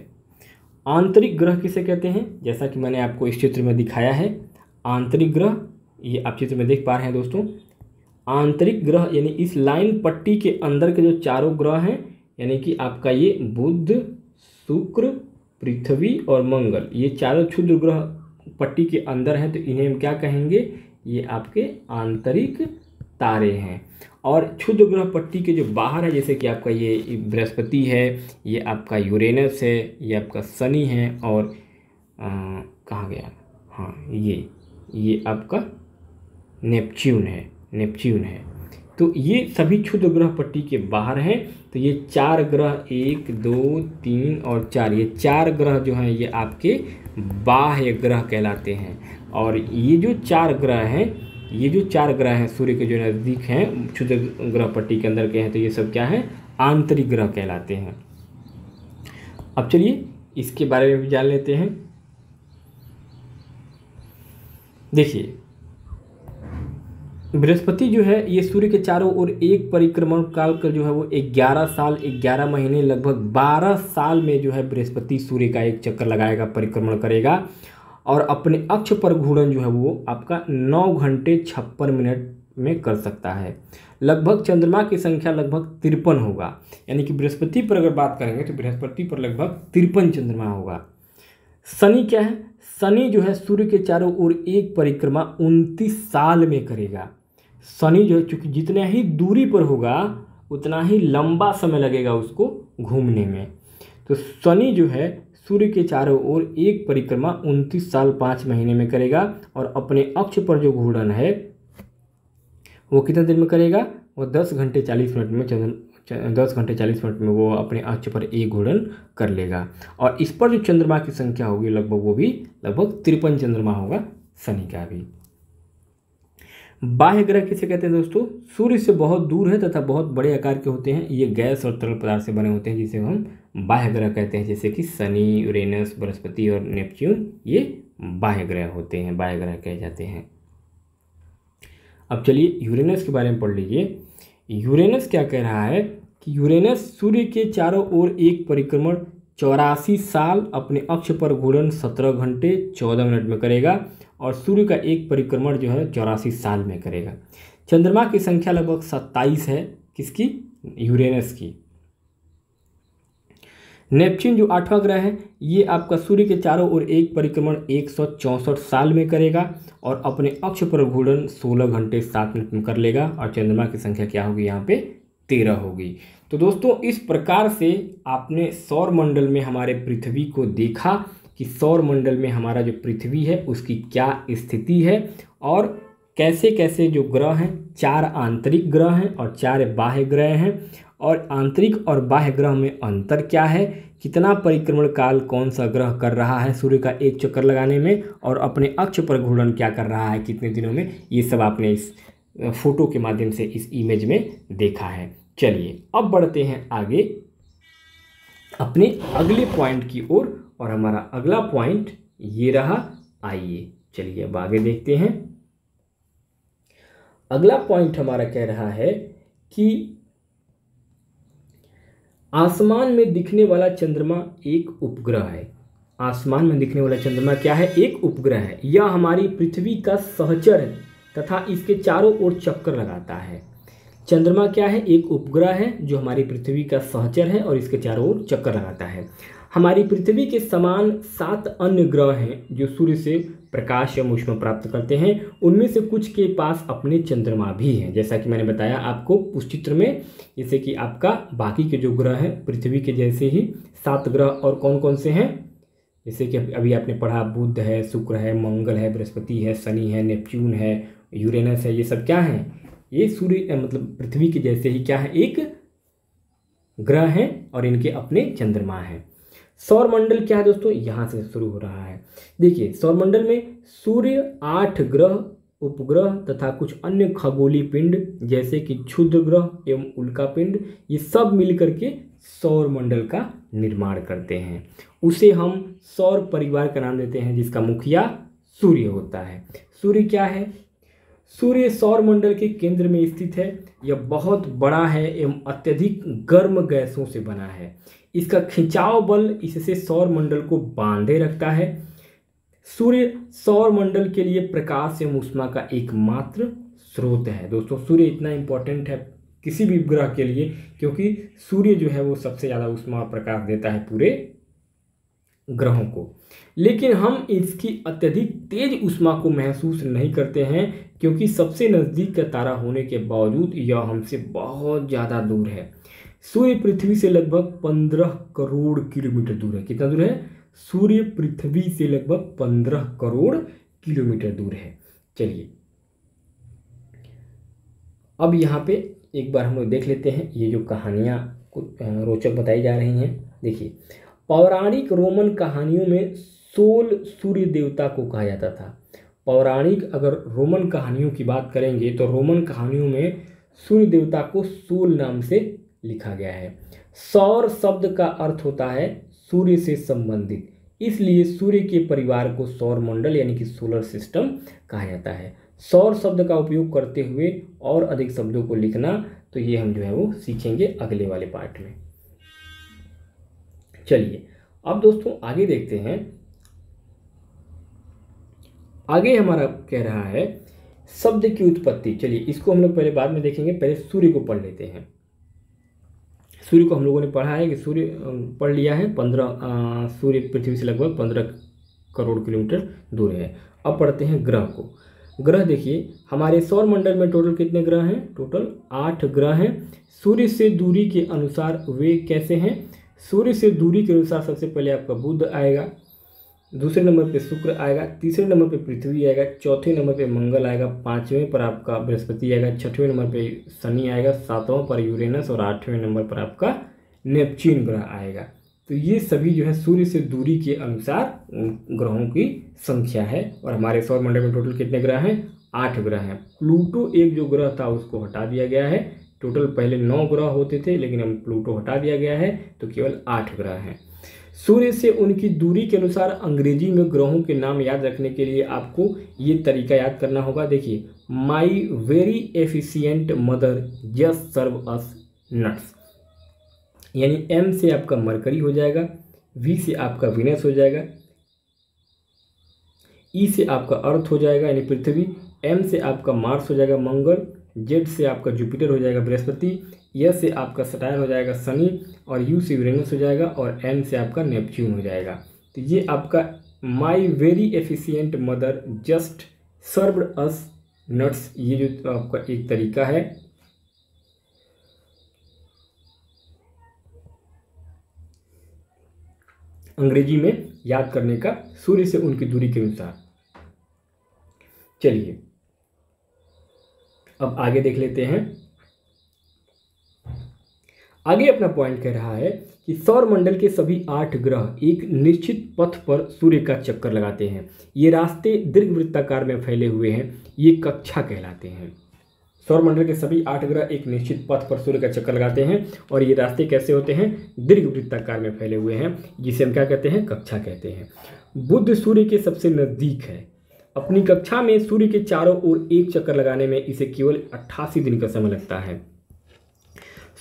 आंतरिक ग्रह किसे कहते हैं, जैसा कि मैंने आपको इस चित्र में दिखाया है, आंतरिक ग्रह ये आप चित्र में देख पा रहे हैं दोस्तों। आंतरिक ग्रह यानी इस लाइन पट्टी के अंदर के जो चारों ग्रह हैं, यानी कि आपका ये बुध, शुक्र, पृथ्वी और मंगल, ये चारों क्षुद्र ग्रह पट्टी के अंदर हैं, तो इन्हें हम क्या कहेंगे, ये आपके आंतरिक तारे हैं। और क्षुद्र ग्रह पट्टी के जो बाहर है, जैसे कि आपका ये बृहस्पति है, ये आपका यूरेनस है, ये आपका शनि है, और कहाँ गया, हाँ ये आपका नेपच्यून है। तो ये सभी क्षुद्र ग्रह पट्टी के बाहर हैं। तो ये 4 ग्रह 1, 2, 3 और 4, ये 4 ग्रह जो हैं ये आपके बाह्य ग्रह कहलाते हैं। और ये जो 4 ग्रह हैं सूर्य के जो नज़दीक हैं, क्षुद्र ग्रह पट्टी के अंदर के हैं, तो ये सब क्या हैं, आंतरिक ग्रह कहलाते हैं। अब चलिए इसके बारे में भी जान लेते हैं। देखिए बृहस्पति जो है ये सूर्य के चारों ओर एक परिक्रमण काल का जो है वो 11 साल 11 महीने लगभग 12 साल में जो है बृहस्पति सूर्य का एक चक्कर लगाएगा, परिक्रमण करेगा, और अपने अक्ष पर घूर्णन जो है वो आपका 9 घंटे 56 मिनट में कर सकता है। लगभग चंद्रमा की संख्या लगभग 53 होगा, यानी कि बृहस्पति पर अगर बात करेंगे तो बृहस्पति पर लगभग 53 चंद्रमा होगा। शनि क्या है, शनि जो है सूर्य के चारों ओर एक परिक्रमा 29 साल में करेगा। शनि जो है चूँकि जितना ही दूरी पर होगा उतना ही लंबा समय लगेगा उसको घूमने में। तो शनि जो है सूर्य के चारों ओर एक परिक्रमा 29 साल 5 महीने में करेगा, और अपने अक्ष पर जो घूर्णन है वो कितने दिन में करेगा, वो 10 घंटे 40 मिनट में 10 घंटे 40 मिनट में वो अपने अक्ष पर एक घूर्णन कर लेगा। और इस पर जो चंद्रमा की संख्या होगी लगभग वो भी लगभग 53 चंद्रमा होगा शनि का भी। बाह्य ग्रह किसे कहते हैं दोस्तों? सूर्य से बहुत दूर है तथा बहुत बड़े आकार के होते हैं। ये गैस और तरल पदार्थ से बने होते हैं, जिसे हम बाह्य ग्रह कहते हैं, जैसे कि शनि, यूरेनस, बृहस्पति और नेपच्यून। ये बाह्य ग्रह होते हैं, बाह्य ग्रह कहे जाते हैं। अब चलिए यूरेनस के बारे में पढ़ लीजिए। यूरेनस क्या कह रहा है कि यूरेनस सूर्य के चारों ओर एक परिक्रमण 84 साल अपने अक्ष पर घूर्णन 17 घंटे 14 मिनट में करेगा और सूर्य का एक परिक्रमण जो है 84 साल में करेगा। चंद्रमा की संख्या लगभग 27 है, किसकी? यूरेनस की। नेपच्यून जो 8वां ग्रह है, ये आपका सूर्य के चारों ओर एक परिक्रमण 164 साल में करेगा और अपने अक्ष पर घूर्णन 16 घंटे 7 मिनट में कर लेगा और चंद्रमा की संख्या क्या होगी यहाँ पे? 13 होगी। तो दोस्तों इस प्रकार से आपने सौर मंडल में हमारे पृथ्वी को देखा कि सौर मंडल में हमारा जो पृथ्वी है उसकी क्या स्थिति है और कैसे कैसे जो ग्रह हैं, 4 आंतरिक ग्रह हैं और 4 बाह्य ग्रह हैं, और आंतरिक और बाह्य ग्रह में अंतर क्या है, कितना परिक्रमण काल कौन सा ग्रह कर रहा है सूर्य का एक चक्कर लगाने में, और अपने अक्ष पर घूर्णन क्या कर रहा है कितने दिनों में, ये सब आपने इस फोटो के माध्यम से, इस इमेज में देखा है। चलिए अब बढ़ते हैं आगे अपने अगले पॉइंट की ओर, और हमारा अगला पॉइंट ये रहा। आइए चलिए अब आगे देखते हैं। अगला पॉइंट हमारा कह रहा है कि आसमान में दिखने वाला चंद्रमा एक उपग्रह है। आसमान में दिखने वाला चंद्रमा क्या है? एक उपग्रह है। यह हमारी पृथ्वी का सहचर है तथा इसके चारों ओर चक्कर लगाता है। चंद्रमा क्या है? एक उपग्रह है जो हमारी पृथ्वी का सहचर है और इसके चारों ओर चक्कर लगाता है। हमारी पृथ्वी के समान 7 अन्य ग्रह हैं जो सूर्य से प्रकाश या ऊष्मा प्राप्त करते हैं। उनमें से कुछ के पास अपने चंद्रमा भी हैं, जैसा कि मैंने बताया आपको उस चित्र में। जैसे कि आपका बाकी के जो ग्रह हैं पृथ्वी के जैसे ही 7 ग्रह और कौन कौन से हैं, जैसे कि अभी आपने पढ़ा, बुध है, शुक्र है, मंगल है, बृहस्पति है, शनि है, नेपच्यून है, यूरेनस है। ये सब क्या हैं? ये सूर्य मतलब पृथ्वी के जैसे ही क्या है? एक ग्रह हैं और इनके अपने चंद्रमा हैं। सौर मंडल क्या है दोस्तों? यहाँ से शुरू हो रहा है। देखिए सौर मंडल में सूर्य, 8 ग्रह, उपग्रह तथा कुछ अन्य खगोलीय पिंड जैसे कि क्षुद्र ग्रह एवं उल्का पिंड, ये सब मिलकर के सौर मंडल का निर्माण करते हैं। उसे हम सौर परिवार का नाम देते हैं, जिसका मुखिया सूर्य होता है। सूर्य क्या है? सूर्य सौर मंडल के केंद्र में स्थित है। यह बहुत बड़ा है एवं अत्यधिक गर्म गैसों से बना है। इसका खिंचाव बल इससे सौर मंडल को बांधे रखता है। सूर्य सौर मंडल के लिए प्रकाश एवं ऊष्मा का एकमात्र स्रोत है। दोस्तों सूर्य इतना इंपॉर्टेंट है किसी भी ग्रह के लिए, क्योंकि सूर्य जो है वो सबसे ज़्यादा ऊष्मा और प्रकाश देता है पूरे ग्रहों को। लेकिन हम इसकी अत्यधिक तेज ऊष्मा को महसूस नहीं करते हैं, क्योंकि सबसे नज़दीक का तारा होने के बावजूद यह हमसे बहुत ज़्यादा दूर है। सूर्य पृथ्वी से लगभग 15 करोड़ किलोमीटर दूर है। कितना दूर है? सूर्य पृथ्वी से लगभग 15 करोड़ किलोमीटर दूर है। चलिए अब यहाँ पे एक बार हम लोग देख लेते हैं ये जो कहानियाँ रोचक बताई जा रही हैं। देखिए पौराणिक रोमन कहानियों में सोल सूर्य देवता को कहा जाता था। पौराणिक अगर रोमन कहानियों की बात करेंगे तो रोमन कहानियों में सूर्य देवता को सोल नाम से लिखा गया है। सौर शब्द का अर्थ होता है सूर्य से संबंधित, इसलिए सूर्य के परिवार को सौर मंडल यानी कि सोलर सिस्टम कहा जाता है। सौर शब्द का उपयोग करते हुए और अधिक शब्दों को लिखना, तो ये हम जो है वो सीखेंगे अगले वाले पार्ट में। चलिए अब दोस्तों आगे देखते हैं। आगे हमारा कह रहा है शब्द की उत्पत्ति। चलिए इसको हम लोग पहले बाद में देखेंगे, पहले सूर्य को पढ़ लेते हैं। सूर्य को हम लोगों ने पढ़ा है कि सूर्य पढ़ लिया है, 15 सूर्य पृथ्वी से लगभग 15 करोड़ किलोमीटर दूर है। अब पढ़ते हैं ग्रह को। ग्रह देखिए हमारे सौर मंडल में टोटल कितने ग्रह हैं? टोटल 8 ग्रह हैं। सूर्य से दूरी के अनुसार वे कैसे हैं? सूर्य से दूरी के अनुसार सबसे पहले आपका बुध आएगा, दूसरे नंबर पे शुक्र आएगा, तीसरे नंबर पे पृथ्वी आएगा, चौथे नंबर पे मंगल आएगा, 5वें पर आपका बृहस्पति आएगा, 6वें नंबर पे शनि आएगा, 7वां पर यूरेनस और 8वें नंबर पर आपका नेपच्यून ग्रह आएगा। तो ये सभी जो है सूर्य से दूरी के अनुसार ग्रहों की संख्या है। और हमारे सौर मंडल में टोटल कितने ग्रह हैं? 8 ग्रह हैं। प्लूटो एक जो ग्रह था उसको हटा दिया गया है। टोटल पहले 9 ग्रह होते थे, लेकिन अब प्लूटो हटा दिया गया है, तो केवल 8 ग्रह हैं। सूर्य से उनकी दूरी के अनुसार अंग्रेजी में ग्रहों के नाम याद रखने के लिए आपको ये तरीका याद करना होगा। देखिए, my very efficient mother just serve us nuts, यानी एम से आपका मरकरी हो जाएगा, वी से आपका विनस हो जाएगा, ई से आपका अर्थ हो जाएगा यानी पृथ्वी, एम से आपका मार्स हो जाएगा मंगल, जेड से आपका जुपिटर हो जाएगा बृहस्पति, यस से आपका सटायर हो जाएगा शनि, और यू से यूरेनस हो जाएगा, और एन से आपका नेपच्यून हो जाएगा। तो ये आपका माई very efficient mother just served us nuts, ये जो आपका एक तरीका है अंग्रेजी में याद करने का, सूर्य से उनकी दूरी के अनुसार। चलिए अब आगे देख लेते हैं। आगे अपना पॉइंट कह रहा है कि सौर मंडल के सभी 8 ग्रह एक निश्चित पथ पर सूर्य का चक्कर लगाते हैं। ये रास्ते दीर्घवृत्ताकार में फैले हुए हैं, ये कक्षा कहलाते हैं। सौर मंडल के सभी 8 ग्रह एक निश्चित पथ पर सूर्य का चक्कर लगाते हैं, और ये रास्ते कैसे होते हैं? दीर्घवृत्ताकार में फैले हुए हैं, जिसे हम क्या कहते हैं? कक्षा कहते हैं। बुध सूर्य के सबसे नज़दीक है। अपनी कक्षा में सूर्य के चारों ओर एक चक्कर लगाने में इसे केवल 88 दिन का समय लगता है।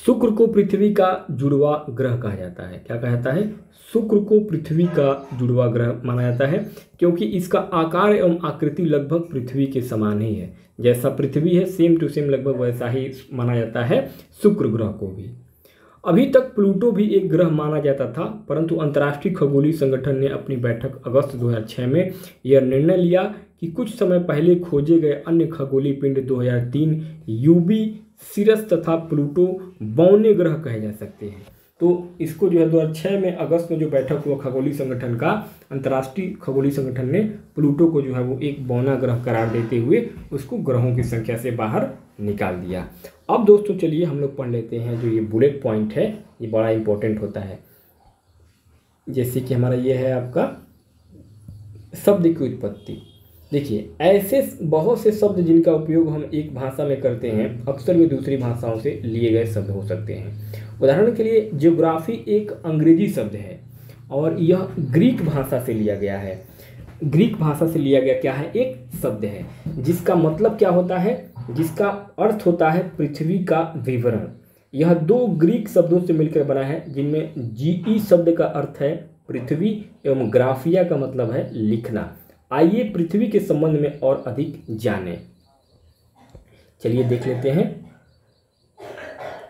शुक्र को पृथ्वी का जुड़वा ग्रह कहा जाता है। क्या कहा जाता है? शुक्र को पृथ्वी का जुड़वा ग्रह माना जाता है, क्योंकि इसका आकार एवं आकृति लगभग पृथ्वी के समान ही है। जैसा पृथ्वी है सेम टू सेम लगभग वैसा ही माना जाता है शुक्र ग्रह को भी। अभी तक प्लूटो भी एक ग्रह माना जाता था, परंतु अंतर्राष्ट्रीय खगोलीय संगठन ने अपनी बैठक अगस्त 2006 में यह निर्णय लिया कि कुछ समय पहले खोजे गए अन्य खगोलीय पिंड 2003 यूबी, सिरस तथा प्लूटो बौने ग्रह कहे जा सकते हैं। तो इसको जो है 2006 में अगस्त में जो बैठक हुआ खगोलीय संगठन का, अंतर्राष्ट्रीय खगोलीय संगठन ने प्लूटो को जो है वो एक बौना ग्रह करार देते हुए उसको ग्रहों की संख्या से बाहर निकाल दिया। अब दोस्तों चलिए हम लोग पढ़ लेते हैं जो ये बुलेट पॉइंट है, ये बड़ा इंपॉर्टेंट होता है। जैसे कि हमारा ये है आपका शब्द की उत्पत्ति। देखिए, ऐसे बहुत से शब्द जिनका उपयोग हम एक भाषा में करते हैं अक्सर वे दूसरी भाषाओं से लिए गए शब्द हो सकते हैं। उदाहरण के लिए ज्योग्राफी एक अंग्रेजी शब्द है और यह ग्रीक भाषा से लिया गया है। ग्रीक भाषा से लिया गया क्या है? एक शब्द है जिसका मतलब क्या होता है? जिसका अर्थ होता है पृथ्वी का विवरण। यह 2 ग्रीक शब्दों से मिलकर बना है, जिनमें जीई शब्द का अर्थ है पृथ्वी एवं ग्राफिया का मतलब है लिखना। आइए पृथ्वी के संबंध में और अधिक जानें। चलिए देख लेते हैं।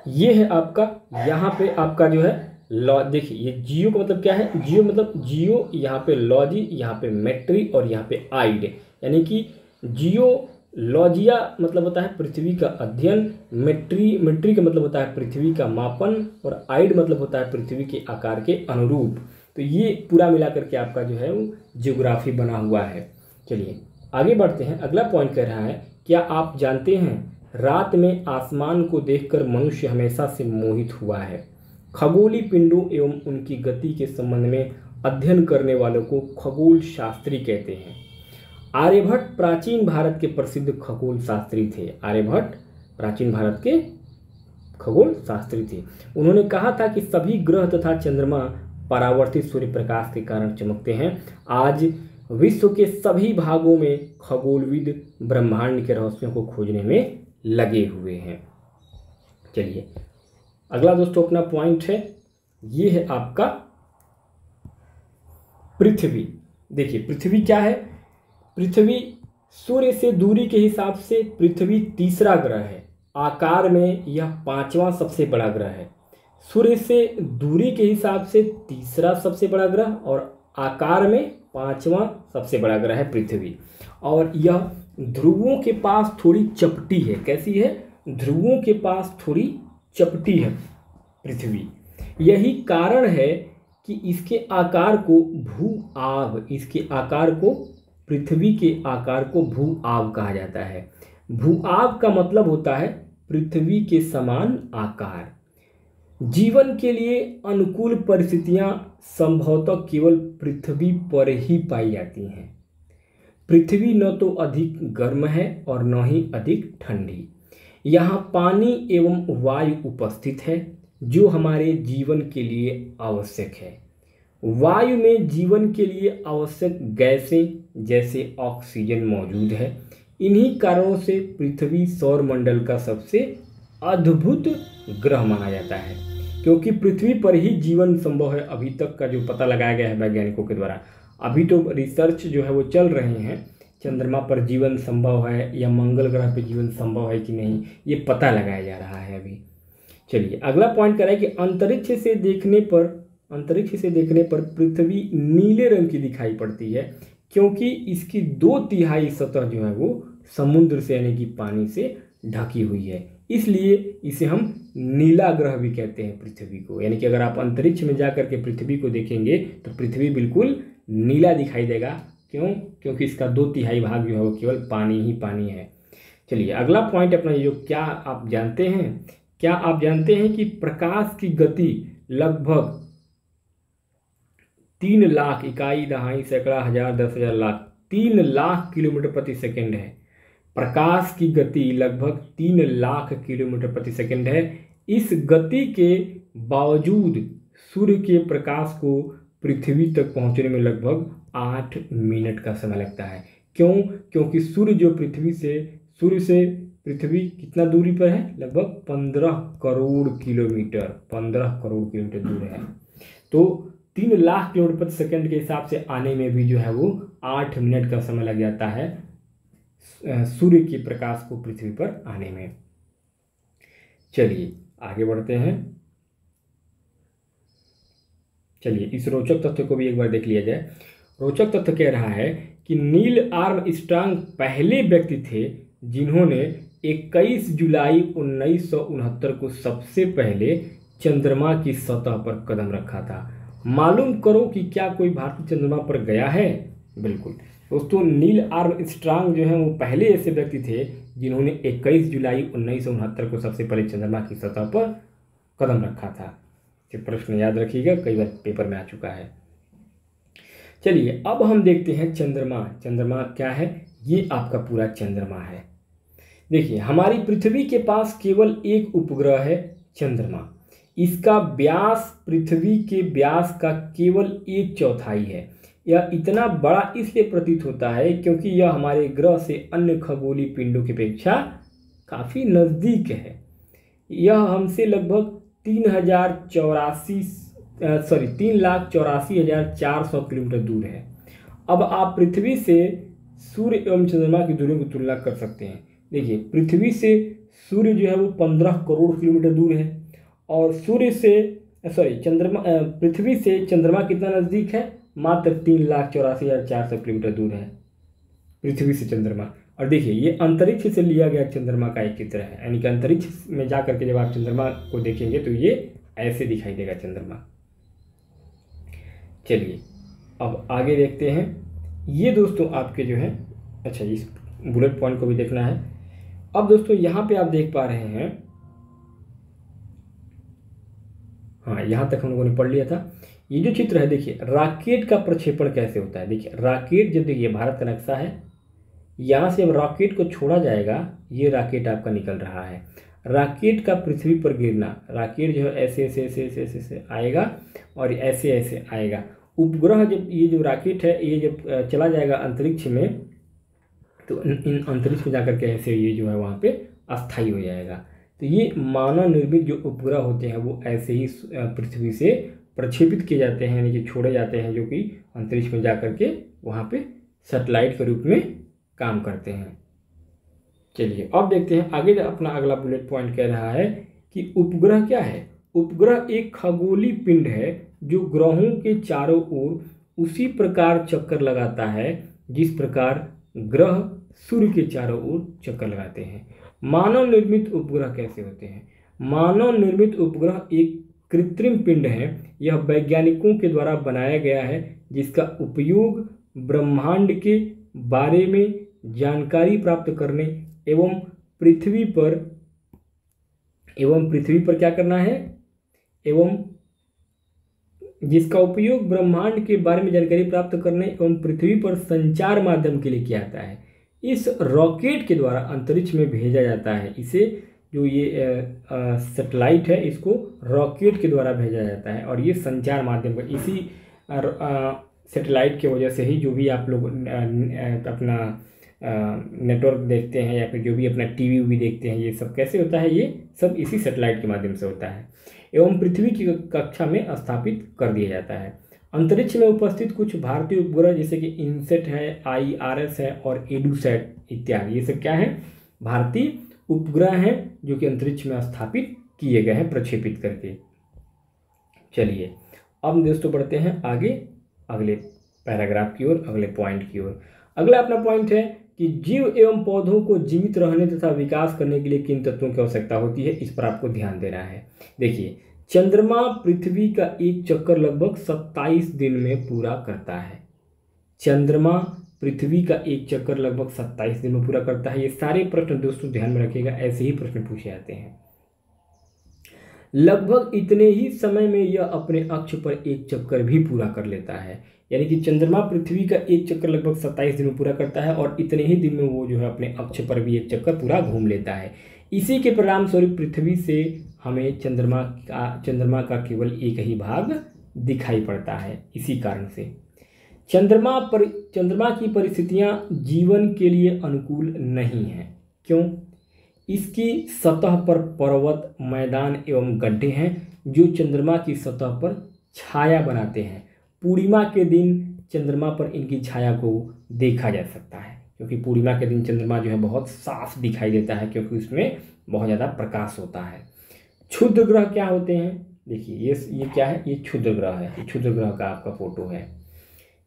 ये है आपका, यहाँ पे आपका जो है लॉ। देखिए ये जियो का मतलब क्या है? जियो मतलब जियो, यहाँ पे लॉजी, यहाँ पे मेट्री और यहाँ पे आइड, यानी कि जियोलॉजिया मतलब होता है पृथ्वी का अध्ययन, मेट्री का मतलब होता है पृथ्वी का मापन, और आइड मतलब होता है पृथ्वी के आकार के अनुरूप। तो ये पूरा मिलाकर के आपका जो है वो ज्योग्राफी बना हुआ है। चलिए आगे बढ़ते हैं। अगला पॉइंट कह रहा है, क्या आप जानते हैं रात में आसमान को देखकर मनुष्य हमेशा से मोहित हुआ है। खगोलीय पिंडों एवं उनकी गति के संबंध में अध्ययन करने वालों को खगोल शास्त्री कहते हैं। आर्यभट्ट प्राचीन भारत के प्रसिद्ध खगोल शास्त्री थे। आर्यभट्ट प्राचीन भारत के खगोल शास्त्री थे। उन्होंने कहा था कि सभी ग्रह तथा चंद्रमा परावर्तित सूर्य प्रकाश के कारण चमकते हैं। आज विश्व के सभी भागों में खगोलविद ब्रह्मांड के रहस्यों को खोजने में लगे हुए हैं। चलिए अगला दोस्तों अपना पॉइंट है, ये है आपका पृथ्वी। देखिए पृथ्वी क्या है? पृथ्वी सूर्य से दूरी के हिसाब से पृथ्वी तीसरा ग्रह है। आकार में यह 5वां सबसे बड़ा ग्रह है। सूर्य से दूरी के हिसाब से तीसरा सबसे बड़ा ग्रह और आकार में 5वां सबसे बड़ा ग्रह है पृथ्वी। और यह ध्रुवों के पास थोड़ी चपटी है। कैसी है? ध्रुवों के पास थोड़ी चपटी है पृथ्वी। यही कारण है कि इसके आकार को भू-आभ, इसके आकार को, पृथ्वी के आकार को भू-आभ कहा जाता है। भू-आभ का मतलब होता है पृथ्वी के समान आकार। जीवन के लिए अनुकूल परिस्थितियां संभवतः केवल पृथ्वी पर ही पाई जाती हैं। पृथ्वी न तो अधिक गर्म है और न ही अधिक ठंडी। यहाँ पानी एवं वायु उपस्थित है जो हमारे जीवन के लिए आवश्यक है। वायु में जीवन के लिए आवश्यक गैसें जैसे ऑक्सीजन मौजूद है। इन्हीं कारणों से पृथ्वी सौरमंडल का सबसे अद्भुत ग्रह माना जाता है, क्योंकि पृथ्वी पर ही जीवन संभव है। अभी तक का जो पता लगाया गया है वैज्ञानिकों के द्वारा, अभी तो रिसर्च जो है वो चल रहे हैं, चंद्रमा पर जीवन संभव है या मंगल ग्रह पर जीवन संभव है कि नहीं, ये पता लगाया जा रहा है अभी। चलिए अगला पॉइंट कर रहा है कि अंतरिक्ष से देखने पर पृथ्वी नीले रंग की दिखाई पड़ती है, क्योंकि इसकी 2/3 सतह जो है वो समुद्र से यानी कि पानी से ढकी हुई है। इसलिए इसे हम नीला ग्रह भी कहते हैं पृथ्वी को। यानी कि अगर आप अंतरिक्ष में जाकर के पृथ्वी को देखेंगे तो पृथ्वी बिल्कुल नीला दिखाई देगा। क्यों? क्योंकि इसका 2/3 भाग जो है वो केवल पानी ही पानी है। चलिए अगला पॉइंट अपना जो क्या आप जानते हैं कि प्रकाश की गति लगभग 3 लाख इकाई दहाई सैकड़ा हजार 10,000 लाख 3 लाख किलोमीटर प्रति सेकंड है। प्रकाश की गति लगभग 3 लाख किलोमीटर प्रति सेकंड है। इस गति के बावजूद सूर्य के प्रकाश को पृथ्वी तक पहुंचने में लगभग 8 मिनट का समय लगता है। क्यों? क्योंकि सूर्य से पृथ्वी कितना दूरी पर है? लगभग 15 करोड़ किलोमीटर दूर है। तो 3 लाख किलोमीटर प्रति सेकंड के हिसाब से आने में भी जो है वो 8 मिनट का समय लग जाता है सूर्य के प्रकाश को पृथ्वी पर आने में। चलिए आगे बढ़ते हैं। चलिए इस रोचक तथ्य को भी एक बार देख लिया जाए। रोचक तथ्य कह रहा है कि नील आर्मस्ट्रांग पहले व्यक्ति थे जिन्होंने 21 जुलाई 1969 को सबसे पहले चंद्रमा की सतह पर कदम रखा था। मालूम करो कि क्या कोई भारतीय चंद्रमा पर गया है? बिल्कुल दोस्तों, नील आर्मस्ट्रांग जो है वो पहले ऐसे व्यक्ति थे जिन्होंने 21 जुलाई 1969 को सबसे पहले चंद्रमा की सतह पर कदम रखा था। ये प्रश्न याद रखिएगा, कई बार पेपर में आ चुका है। चलिए अब हम देखते हैं चंद्रमा क्या है। ये आपका पूरा चंद्रमा है। देखिए हमारी पृथ्वी के पास केवल एक उपग्रह है चंद्रमा। इसका व्यास पृथ्वी के व्यास का केवल 1/4 है। यह इतना बड़ा इसलिए प्रतीत होता है क्योंकि यह हमारे ग्रह से अन्य खगोलीय पिंडों की अपेक्षा काफ़ी नज़दीक है। यह हमसे लगभग 3,84,400 किलोमीटर दूर है। अब आप पृथ्वी से सूर्य एवं चंद्रमा की दूरी की तुलना कर सकते हैं। देखिए पृथ्वी से सूर्य जो है वो 15 करोड़ किलोमीटर दूर है और पृथ्वी से चंद्रमा कितना नज़दीक है? मात्र 3,84,400 किलोमीटर दूर है पृथ्वी से चंद्रमा। और देखिए ये अंतरिक्ष से लिया गया चंद्रमा का एक चित्र है, यानी कि अंतरिक्ष में जा करके जब आप चंद्रमा को देखेंगे तो ये ऐसे दिखाई देगा चंद्रमा। चलिए अब आगे देखते हैं। ये दोस्तों आपके जो है, अच्छा इस बुलेट पॉइंट को भी देखना है। अब दोस्तों यहाँ पे आप देख पा रहे हैं, हाँ यहाँ तक हम लोगों ने पढ़ लिया था। ये जो चित्र है देखिए रॉकेट का प्रक्षेपण कैसे होता है। देखिए रॉकेट जब, देखिए भारत का नक्शा है, यहाँ से अब रॉकेट को छोड़ा जाएगा, ये रॉकेट आपका निकल रहा है। रॉकेट का पृथ्वी पर गिरना, रॉकेट जो है ऐसे ऐसे ऐसे ऐसे ऐसे ऐसे आएगा और ऐसे ऐसे आएगा। उपग्रह जब, ये जो रॉकेट है ये जब चला जाएगा अंतरिक्ष में, तो इन अंतरिक्ष में जाकर के ऐसे ये जो है वहाँ पे अस्थायी हो जाएगा। तो ये मानव निर्मित जो उपग्रह होते हैं वो ऐसे ही पृथ्वी से प्रक्षेपित किए जाते हैं, यानी कि छोड़े जाते हैं, जो कि अंतरिक्ष में जाकर के वहाँ पे सैटेलाइट के रूप में काम करते हैं। चलिए अब देखते हैं आगे। अपना अगला बुलेट पॉइंट कह रहा है कि उपग्रह क्या है। उपग्रह एक खगोलीय पिंड है जो ग्रहों के चारों ओर उसी प्रकार चक्कर लगाता है जिस प्रकार ग्रह सूर्य के चारों ओर चक्कर लगाते हैं। मानव निर्मित उपग्रह कैसे होते हैं? मानव निर्मित उपग्रह एक कृत्रिम पिंड है। यह वैज्ञानिकों के द्वारा बनाया गया है जिसका उपयोग ब्रह्मांड के बारे में जानकारी प्राप्त करने एवं पृथ्वी पर क्या करना है, एवं जिसका उपयोग ब्रह्मांड के बारे में जानकारी प्राप्त करने एवं पृथ्वी पर संचार माध्यम के लिए किया जाता है। इस रॉकेट के द्वारा अंतरिक्ष में भेजा जाता है। इसे जो ये सैटेलाइट है इसको रॉकेट के द्वारा भेजा जाता है और ये संचार माध्यम पर इसी सैटेलाइट की वजह से ही जो भी आप लोग अपना नेटवर्क देखते हैं या फिर जो भी अपना टीवी भी देखते हैं, ये सब कैसे होता है, ये सब इसी सैटेलाइट के माध्यम से होता है एवं पृथ्वी की कक्षा में स्थापित कर दिया जाता है। अंतरिक्ष में उपस्थित कुछ भारतीय उपग्रह जैसे कि इनसेट है, IRS है और एडूसैट इत्यादि, ये सब क्या है, भारतीय उपग्रह हैं जो कि अंतरिक्ष में स्थापित किए गए हैं प्रक्षेपित करके। चलिए अब दोस्तों बढ़ते हैं आगे अगले पैराग्राफ की ओर, अगले पॉइंट की ओर। अगला अपना पॉइंट है कि जीव एवं पौधों को जीवित रहने तथा विकास करने के लिए किन तत्वों की आवश्यकता होती है, इस पर आपको ध्यान देना है। देखिए, चंद्रमा पृथ्वी का एक चक्कर लगभग 27 दिन में पूरा करता है। चंद्रमा पृथ्वी का एक चक्कर लगभग 27 दिन में पूरा करता है। ये सारे प्रश्न दोस्तों ध्यान में रखिएगा, ऐसे ही प्रश्न पूछे जाते हैं। लगभग इतने ही समय में यह अपने अक्ष पर एक चक्कर भी पूरा कर लेता है। यानी कि चंद्रमा पृथ्वी का एक चक्कर लगभग 27 दिन में पूरा करता है और इतने ही दिन में वो जो है अपने अक्ष पर भी एक चक्कर पूरा घूम लेता है। इसी के परिणाम स्वरूप पृथ्वी से हमें चंद्रमा का केवल एक ही भाग दिखाई पड़ता है। इसी कारण से चंद्रमा की परिस्थितियां जीवन के लिए अनुकूल नहीं हैं। क्यों? इसकी सतह पर पर्वत, मैदान एवं गड्ढे हैं जो चंद्रमा की सतह पर छाया बनाते हैं। पूर्णिमा के दिन चंद्रमा पर इनकी छाया को देखा जा सकता है, क्योंकि पूर्णिमा के दिन चंद्रमा जो है बहुत साफ दिखाई देता है, क्योंकि उसमें बहुत ज़्यादा प्रकाश होता है। क्षुद्र ग्रह क्या होते हैं? देखिए ये क्या है, ये क्षुद्र ग्रह है। ये क्षुद्र ग्रह का आपका फोटो है,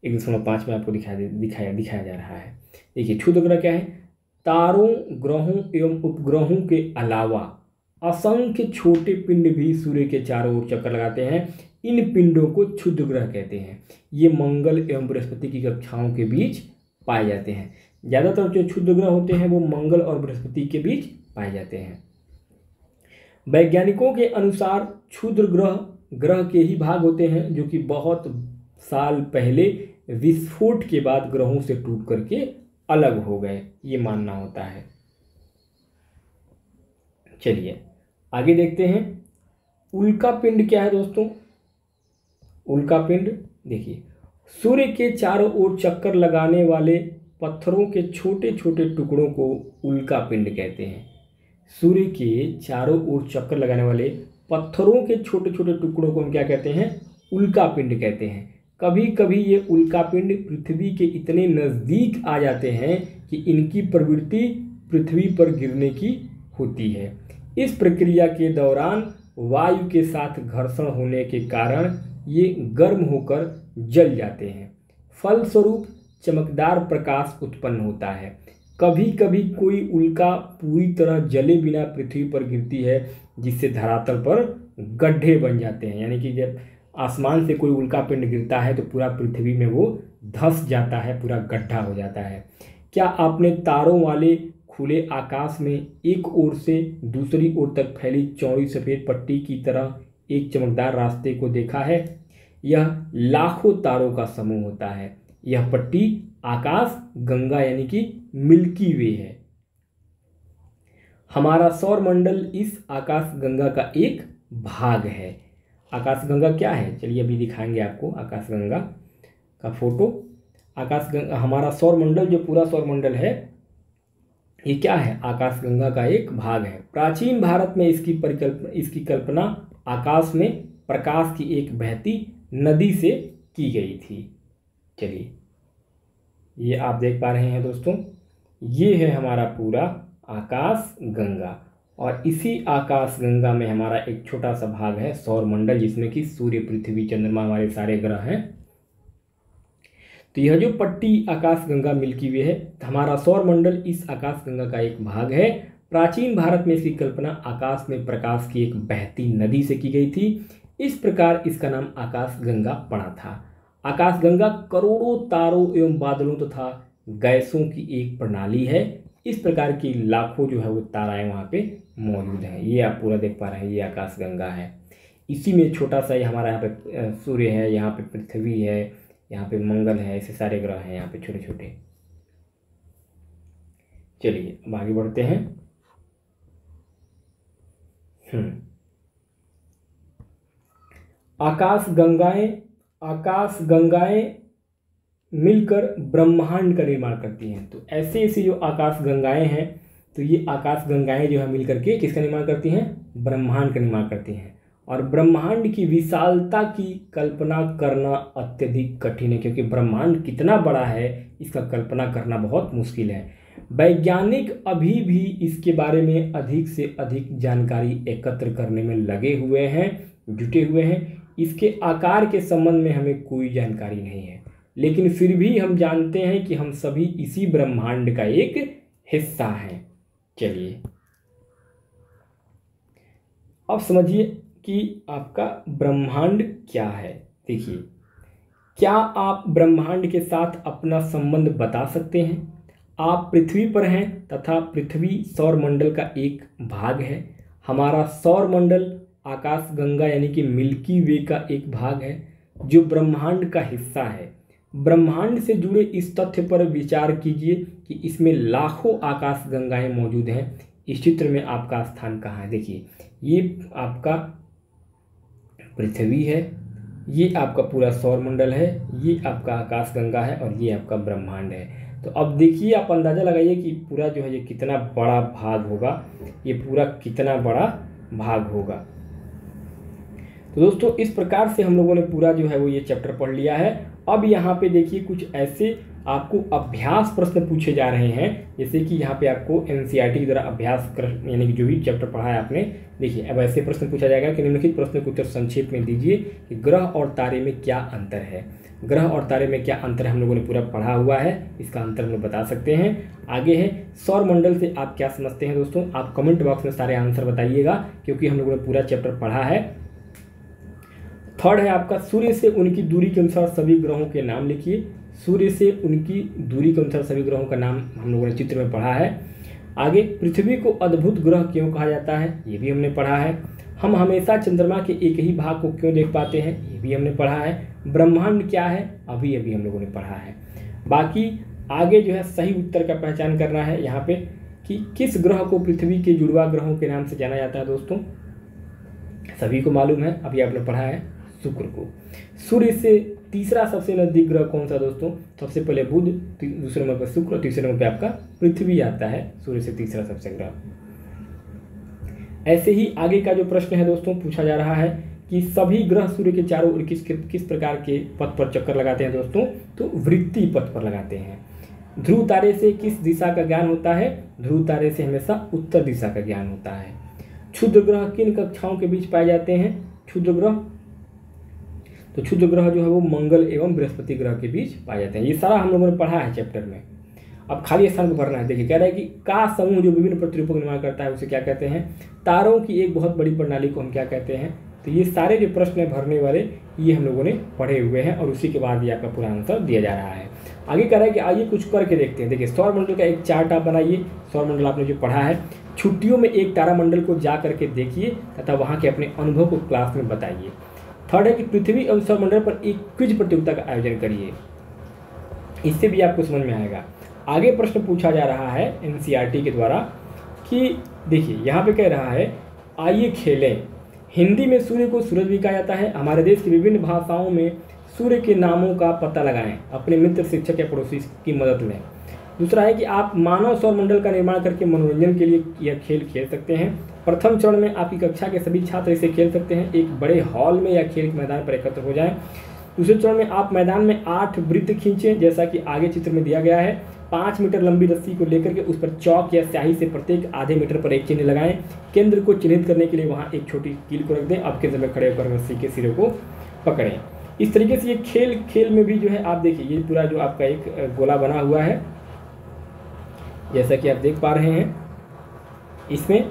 1.5 में आपको दिखाया जा रहा है। देखिए क्षुद्र ग्रह क्या है, तारों, ग्रहों एवं उपग्रहों के अलावा असंख्य छोटे पिंड भी सूर्य के चारों ओर चक्कर लगाते हैं। इन पिंडों को क्षुद्र ग्रह कहते हैं। ये मंगल एवं बृहस्पति की कक्षाओं के बीच पाए जाते हैं। ज़्यादातर जो क्षुद्र ग्रह होते हैं वो मंगल और बृहस्पति के बीच पाए जाते हैं। वैज्ञानिकों के अनुसार क्षुद्र ग्रह के ही भाग होते हैं जो कि बहुत साल पहले विस्फोट के बाद ग्रहों से टूट करके अलग हो गए, ये मानना होता है। चलिए आगे देखते हैं। उल्का पिंड क्या है दोस्तों? उल्का पिंड देखिए, सूर्य के चारों ओर चक्कर लगाने वाले पत्थरों के छोटे छोटे टुकड़ों को उल्का पिंड कहते हैं। सूर्य के चारों ओर चक्कर लगाने वाले पत्थरों के छोटे छोटे टुकड़ों को हम क्या कहते हैं? उल्का पिंड कहते हैं। कभी कभी ये उल्का पिंड पृथ्वी के इतने नज़दीक आ जाते हैं कि इनकी प्रवृत्ति पृथ्वी पर गिरने की होती है। इस प्रक्रिया के दौरान वायु के साथ घर्षण होने के कारण ये गर्म होकर जल जाते हैं। फलस्वरूप चमकदार प्रकाश उत्पन्न होता है। कभी कभी कोई उल्का पूरी तरह जले बिना पृथ्वी पर गिरती है, जिससे धरातल पर गड्ढे बन जाते हैं। यानी कि जब आसमान से कोई उल्का पिंड गिरता है तो पूरा पृथ्वी में वो धंस जाता है, पूरा गड्ढा हो जाता है। क्या आपने तारों वाले खुले आकाश में एक ओर से दूसरी ओर तक फैली चौड़ी सफ़ेद पट्टी की तरह एक चमकदार रास्ते को देखा है? यह लाखों तारों का समूह होता है। यह पट्टी आकाश गंगा यानी कि मिल्की वे है। हमारा सौर मंडल इस आकाश गंगा का एक भाग है। आकाश गंगा क्या है? चलिए अभी दिखाएंगे आपको आकाश गंगा का फोटो। आकाश गंगा, हमारा सौर मंडल जो पूरा सौर मंडल है ये क्या है? आकाश गंगा का एक भाग है। प्राचीन भारत में इसकी कल्पना आकाश में प्रकाश की एक बहती नदी से की गई थी। चलिए ये आप देख पा रहे हैं दोस्तों, ये है हमारा पूरा आकाश गंगा और इसी आकाश गंगा में हमारा एक छोटा सा भाग है सौर मंडल, जिसमें कि सूर्य, पृथ्वी, चंद्रमा हमारे सारे ग्रह हैं। तो यह जो पट्टी आकाश गंगा मिल्की वे है, हमारा सौर मंडल इस आकाश गंगा का एक भाग है। प्राचीन भारत में इसकी कल्पना आकाश में प्रकाश की एक बहती नदी से की गई थी। इस प्रकार इसका नाम आकाश गंगा पड़ा था। आकाश गंगा करोड़ों तारों एवं बादलों तथा गैसों की एक प्रणाली है। इस प्रकार की लाखों जो है वो ताराएं वहाँ पे मौजूद हैं। ये आप पूरा देख पा रहे हैं, ये आकाश गंगा है। इसी में छोटा सा ही हमारा यहाँ पे सूर्य है, यहाँ पे पृथ्वी है, यहाँ पे मंगल है, ऐसे सारे ग्रह हैं यहाँ पे छोटे छोटे। चलिए अब आगे बढ़ते हैं। आकाश गंगाएं मिलकर ब्रह्मांड का निर्माण करती हैं। तो ऐसे ऐसी जो आकाश गंगाएं हैं, तो ये आकाश गंगाएं जो है मिलकर के किसका निर्माण करती हैं? ब्रह्मांड का निर्माण करती हैं। और ब्रह्मांड की विशालता की कल्पना करना अत्यधिक कठिन है, क्योंकि ब्रह्मांड कितना बड़ा है इसका कल्पना करना बहुत मुश्किल है। वैज्ञानिक अभी भी इसके बारे में अधिक से अधिक जानकारी एकत्र करने में लगे हुए हैं, जुटे हुए हैं। इसके आकार के संबंध में हमें कोई जानकारी नहीं है, लेकिन फिर भी हम जानते हैं कि हम सभी इसी ब्रह्मांड का एक हिस्सा हैं। चलिए अब समझिए कि आपका ब्रह्मांड क्या है। देखिए, क्या आप ब्रह्मांड के साथ अपना संबंध बता सकते हैं? आप पृथ्वी पर हैं तथा पृथ्वी सौरमंडल का एक भाग है। हमारा सौरमंडल आकाशगंगा यानी कि मिल्की वे का एक भाग है जो ब्रह्मांड का हिस्सा है। ब्रह्मांड से जुड़े इस तथ्य पर विचार कीजिए कि इसमें लाखों आकाशगंगाएं मौजूद हैं। इस चित्र में आपका स्थान कहाँ है? देखिए, ये आपका पृथ्वी है, ये आपका पूरा सौरमंडल है, ये आपका आकाशगंगा है और ये आपका ब्रह्मांड है। तो अब देखिए, आप अंदाज़ा लगाइए कि पूरा जो है ये कितना बड़ा भाग होगा, ये पूरा कितना बड़ा भाग होगा। तो दोस्तों, इस प्रकार से हम लोगों ने पूरा जो है वो ये चैप्टर पढ़ लिया है। अब यहाँ पे देखिए कुछ ऐसे आपको अभ्यास प्रश्न पूछे जा रहे हैं, जैसे कि यहाँ पे आपको एनसीईआरटी की द्वारा अभ्यास यानी कि जो भी चैप्टर पढ़ा है आपने, देखिए अब ऐसे प्रश्न पूछा जाएगा कि निम्नलिखित प्रश्न को उत्तर संक्षेप में दीजिए कि ग्रह और तारे में क्या अंतर है। ग्रह और तारे में क्या अंतर है हम लोगों ने पूरा पढ़ा हुआ है, इसका अंतर हम लोग बता सकते हैं। आगे है सौरमंडल से आप क्या समझते हैं दोस्तों, आप कमेंट बॉक्स में सारे आंसर बताइएगा, क्योंकि हम लोगों ने पूरा चैप्टर पढ़ा है। थर्ड है आपका सूर्य से उनकी दूरी के अनुसार सभी ग्रहों के नाम लिखिए। सूर्य से उनकी दूरी के अनुसार सभी ग्रहों का नाम हम लोगों ने चित्र में पढ़ा है। आगे पृथ्वी को अद्भुत ग्रह क्यों कहा जाता है, ये भी हमने पढ़ा है। हम हमेशा चंद्रमा के एक ही भाग को क्यों देख पाते हैं, ये भी हमने पढ़ा है। ब्रह्मांड क्या है, अभी अभी हम लोगों ने पढ़ा है। बाकी आगे जो है सही उत्तर का पहचान करना है यहाँ पे कि किस ग्रह को पृथ्वी के जुड़वा ग्रहों के नाम से जाना जाता है। दोस्तों सभी को मालूम है, अभी आपने पढ़ा है, शुक्र को। सूर्य से तीसरा सबसे नजदीक ग्रह कौन सा दोस्तों, सबसे पहले बुध, दूसरे नंबर पर शुक्र, तीसरे नंबर पे आपका पृथ्वी आता है, सूर्य से तीसरा सबसे ग्रह। ऐसे ही आगे का जो प्रश्न है दोस्तों पूछा जा रहा है कि सभी ग्रह सूर्य के चारों ओर किस प्रकार के पथ पर चक्कर लगाते हैं दोस्तों, तो वृत्तीय पथ पर लगाते हैं। ध्रुव तारे से किस दिशा का ज्ञान होता है, ध्रुव तारे से हमेशा उत्तर दिशा का ज्ञान होता है। क्षुद्र ग्रह किन कक्षाओं के बीच पाए जाते हैं, क्षुद्र ग्रह, तो क्षुद्र ग्रह जो है वो मंगल एवं बृहस्पति ग्रह के बीच पाए जाते हैं। ये सारा हम लोगों ने पढ़ा है चैप्टर में। अब खाली स्थान को भरना है। देखिए कह रहा है कि का समूह जो विभिन्न प्रतिरूपों का निर्माण करता है उसे क्या कहते हैं, तारों की एक बहुत बड़ी प्रणाली को हम क्या कहते हैं। तो ये सारे जो प्रश्न है भरने वाले ये हम लोगों ने पढ़े हुए हैं और उसी के बाद ये आपका पूरा आंसर दिया जा रहा है। आगे कह रहा है कि आइए कुछ करके देखते हैं। देखिए सौरमंडल का एक चार्ट आप बनाइए, सौरमंडल आपने जो पढ़ा है, छुट्टियों में एक तारामंडल को जा करके देखिए तथा वहाँ के अपने अनुभव को क्लास में बताइए। थर्ड है कि पृथ्वी और सौरमंडल पर एक क्विज प्रतियोगिता का आयोजन करिए, इससे भी आपको समझ में आएगा। आगे प्रश्न पूछा जा रहा है एनसीईआरटी के द्वारा कि देखिए यहाँ पे कह रहा है आइए खेलें। हिंदी में सूर्य को सूरज भी कहा जाता है। हमारे देश की विभिन्न भाषाओं में सूर्य के नामों का पता लगाएं, अपने मित्र, शिक्षक या पड़ोसी की मदद लें। दूसरा है कि आप मानव सौरमंडल का निर्माण करके मनोरंजन के लिए यह खेल खेल सकते हैं। प्रथम चरण में आपकी कक्षा के सभी छात्र इसे खेल सकते हैं। एक बड़े हॉल में या खेल के मैदान पर एकत्र हो जाएं। दूसरे चरण में आप मैदान में 8 वृत्त खींचें, जैसा कि आगे चित्र में दिया गया है। 5 मीटर लंबी रस्सी को लेकर के उस पर चौक या स्याही से प्रत्येक आधे मीटर पर एक चिन्ह लगाएं। केंद्र को चिन्हित करने के लिए वहां एक छोटी कील को रख दें। अब केंद्र में खड़े होकर रस्सी के सिरे को पकड़ें। इस तरीके से ये खेल में भी जो है आप देखिए ये पूरा जो आपका एक गोला बना हुआ है, जैसा कि आप देख पा रहे हैं इसमें।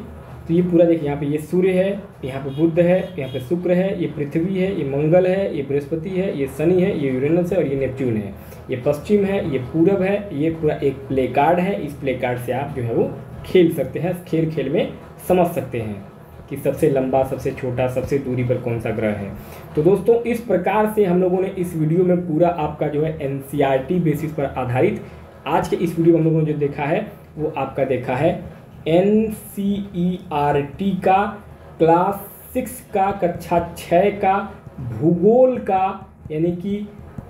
तो ये पूरा देखिए यहाँ पे ये सूर्य है, यहाँ पे बुध है, यहाँ पे शुक्र है, ये पृथ्वी है, ये मंगल है, ये बृहस्पति है, ये शनि है, ये यूरेनस है और ये नेपच्यून है। ये पश्चिम है, ये पूरब है, ये पूरा एक प्ले कार्ड है। इस प्ले कार्ड से आप जो है वो खेल सकते हैं, खेल में समझ सकते हैं कि सबसे लंबा, सबसे छोटा, सबसे दूरी पर कौन सा ग्रह है। तो दोस्तों इस प्रकार से हम लोगों ने इस वीडियो में पूरा आपका जो है NCERT बेसिस पर आधारित आज के इस वीडियो में हम लोगों ने जो देखा है वो आपका देखा है NCERT का क्लास 6 का कक्षा 6 का भूगोल का, यानी कि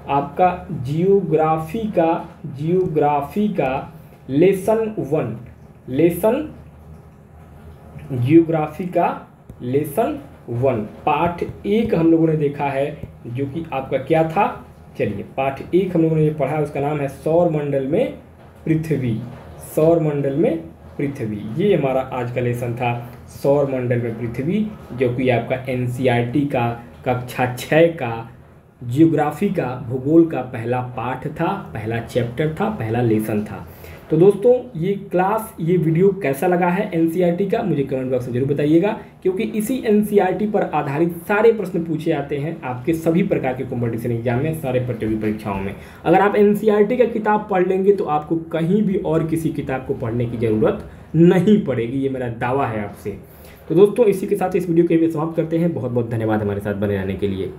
आपका जियोग्राफी का लेसन 1 पाठ 1 हम लोगों ने देखा है, जो कि आपका क्या था। चलिए पाठ 1 हम लोगों ने पढ़ा, उसका नाम है सौरमंडल में पृथ्वी। ये हमारा आज का लेसन था, सौरमंडल में पृथ्वी, जो कि आपका NCERT का कक्षा 6 का जियोग्राफी का भूगोल का पहला पाठ था, पहला चैप्टर था, पहला लेसन था। तो दोस्तों ये वीडियो कैसा लगा है NCERT का, मुझे कमेंट बॉक्स में जरूर बताइएगा, क्योंकि इसी NCERT पर आधारित सारे प्रश्न पूछे जाते हैं आपके सभी प्रकार के कॉम्पिटिशन एग्जाम में, सारे प्रतियोगी परीक्षाओं में। अगर आप NCERT का किताब पढ़ लेंगे तो आपको कहीं भी और किसी किताब को पढ़ने की ज़रूरत नहीं पड़ेगी, ये मेरा दावा है आपसे। तो दोस्तों इसी के साथ इस वीडियो को भी समाप्त करते हैं। बहुत बहुत धन्यवाद हमारे साथ बने रहने के लिए।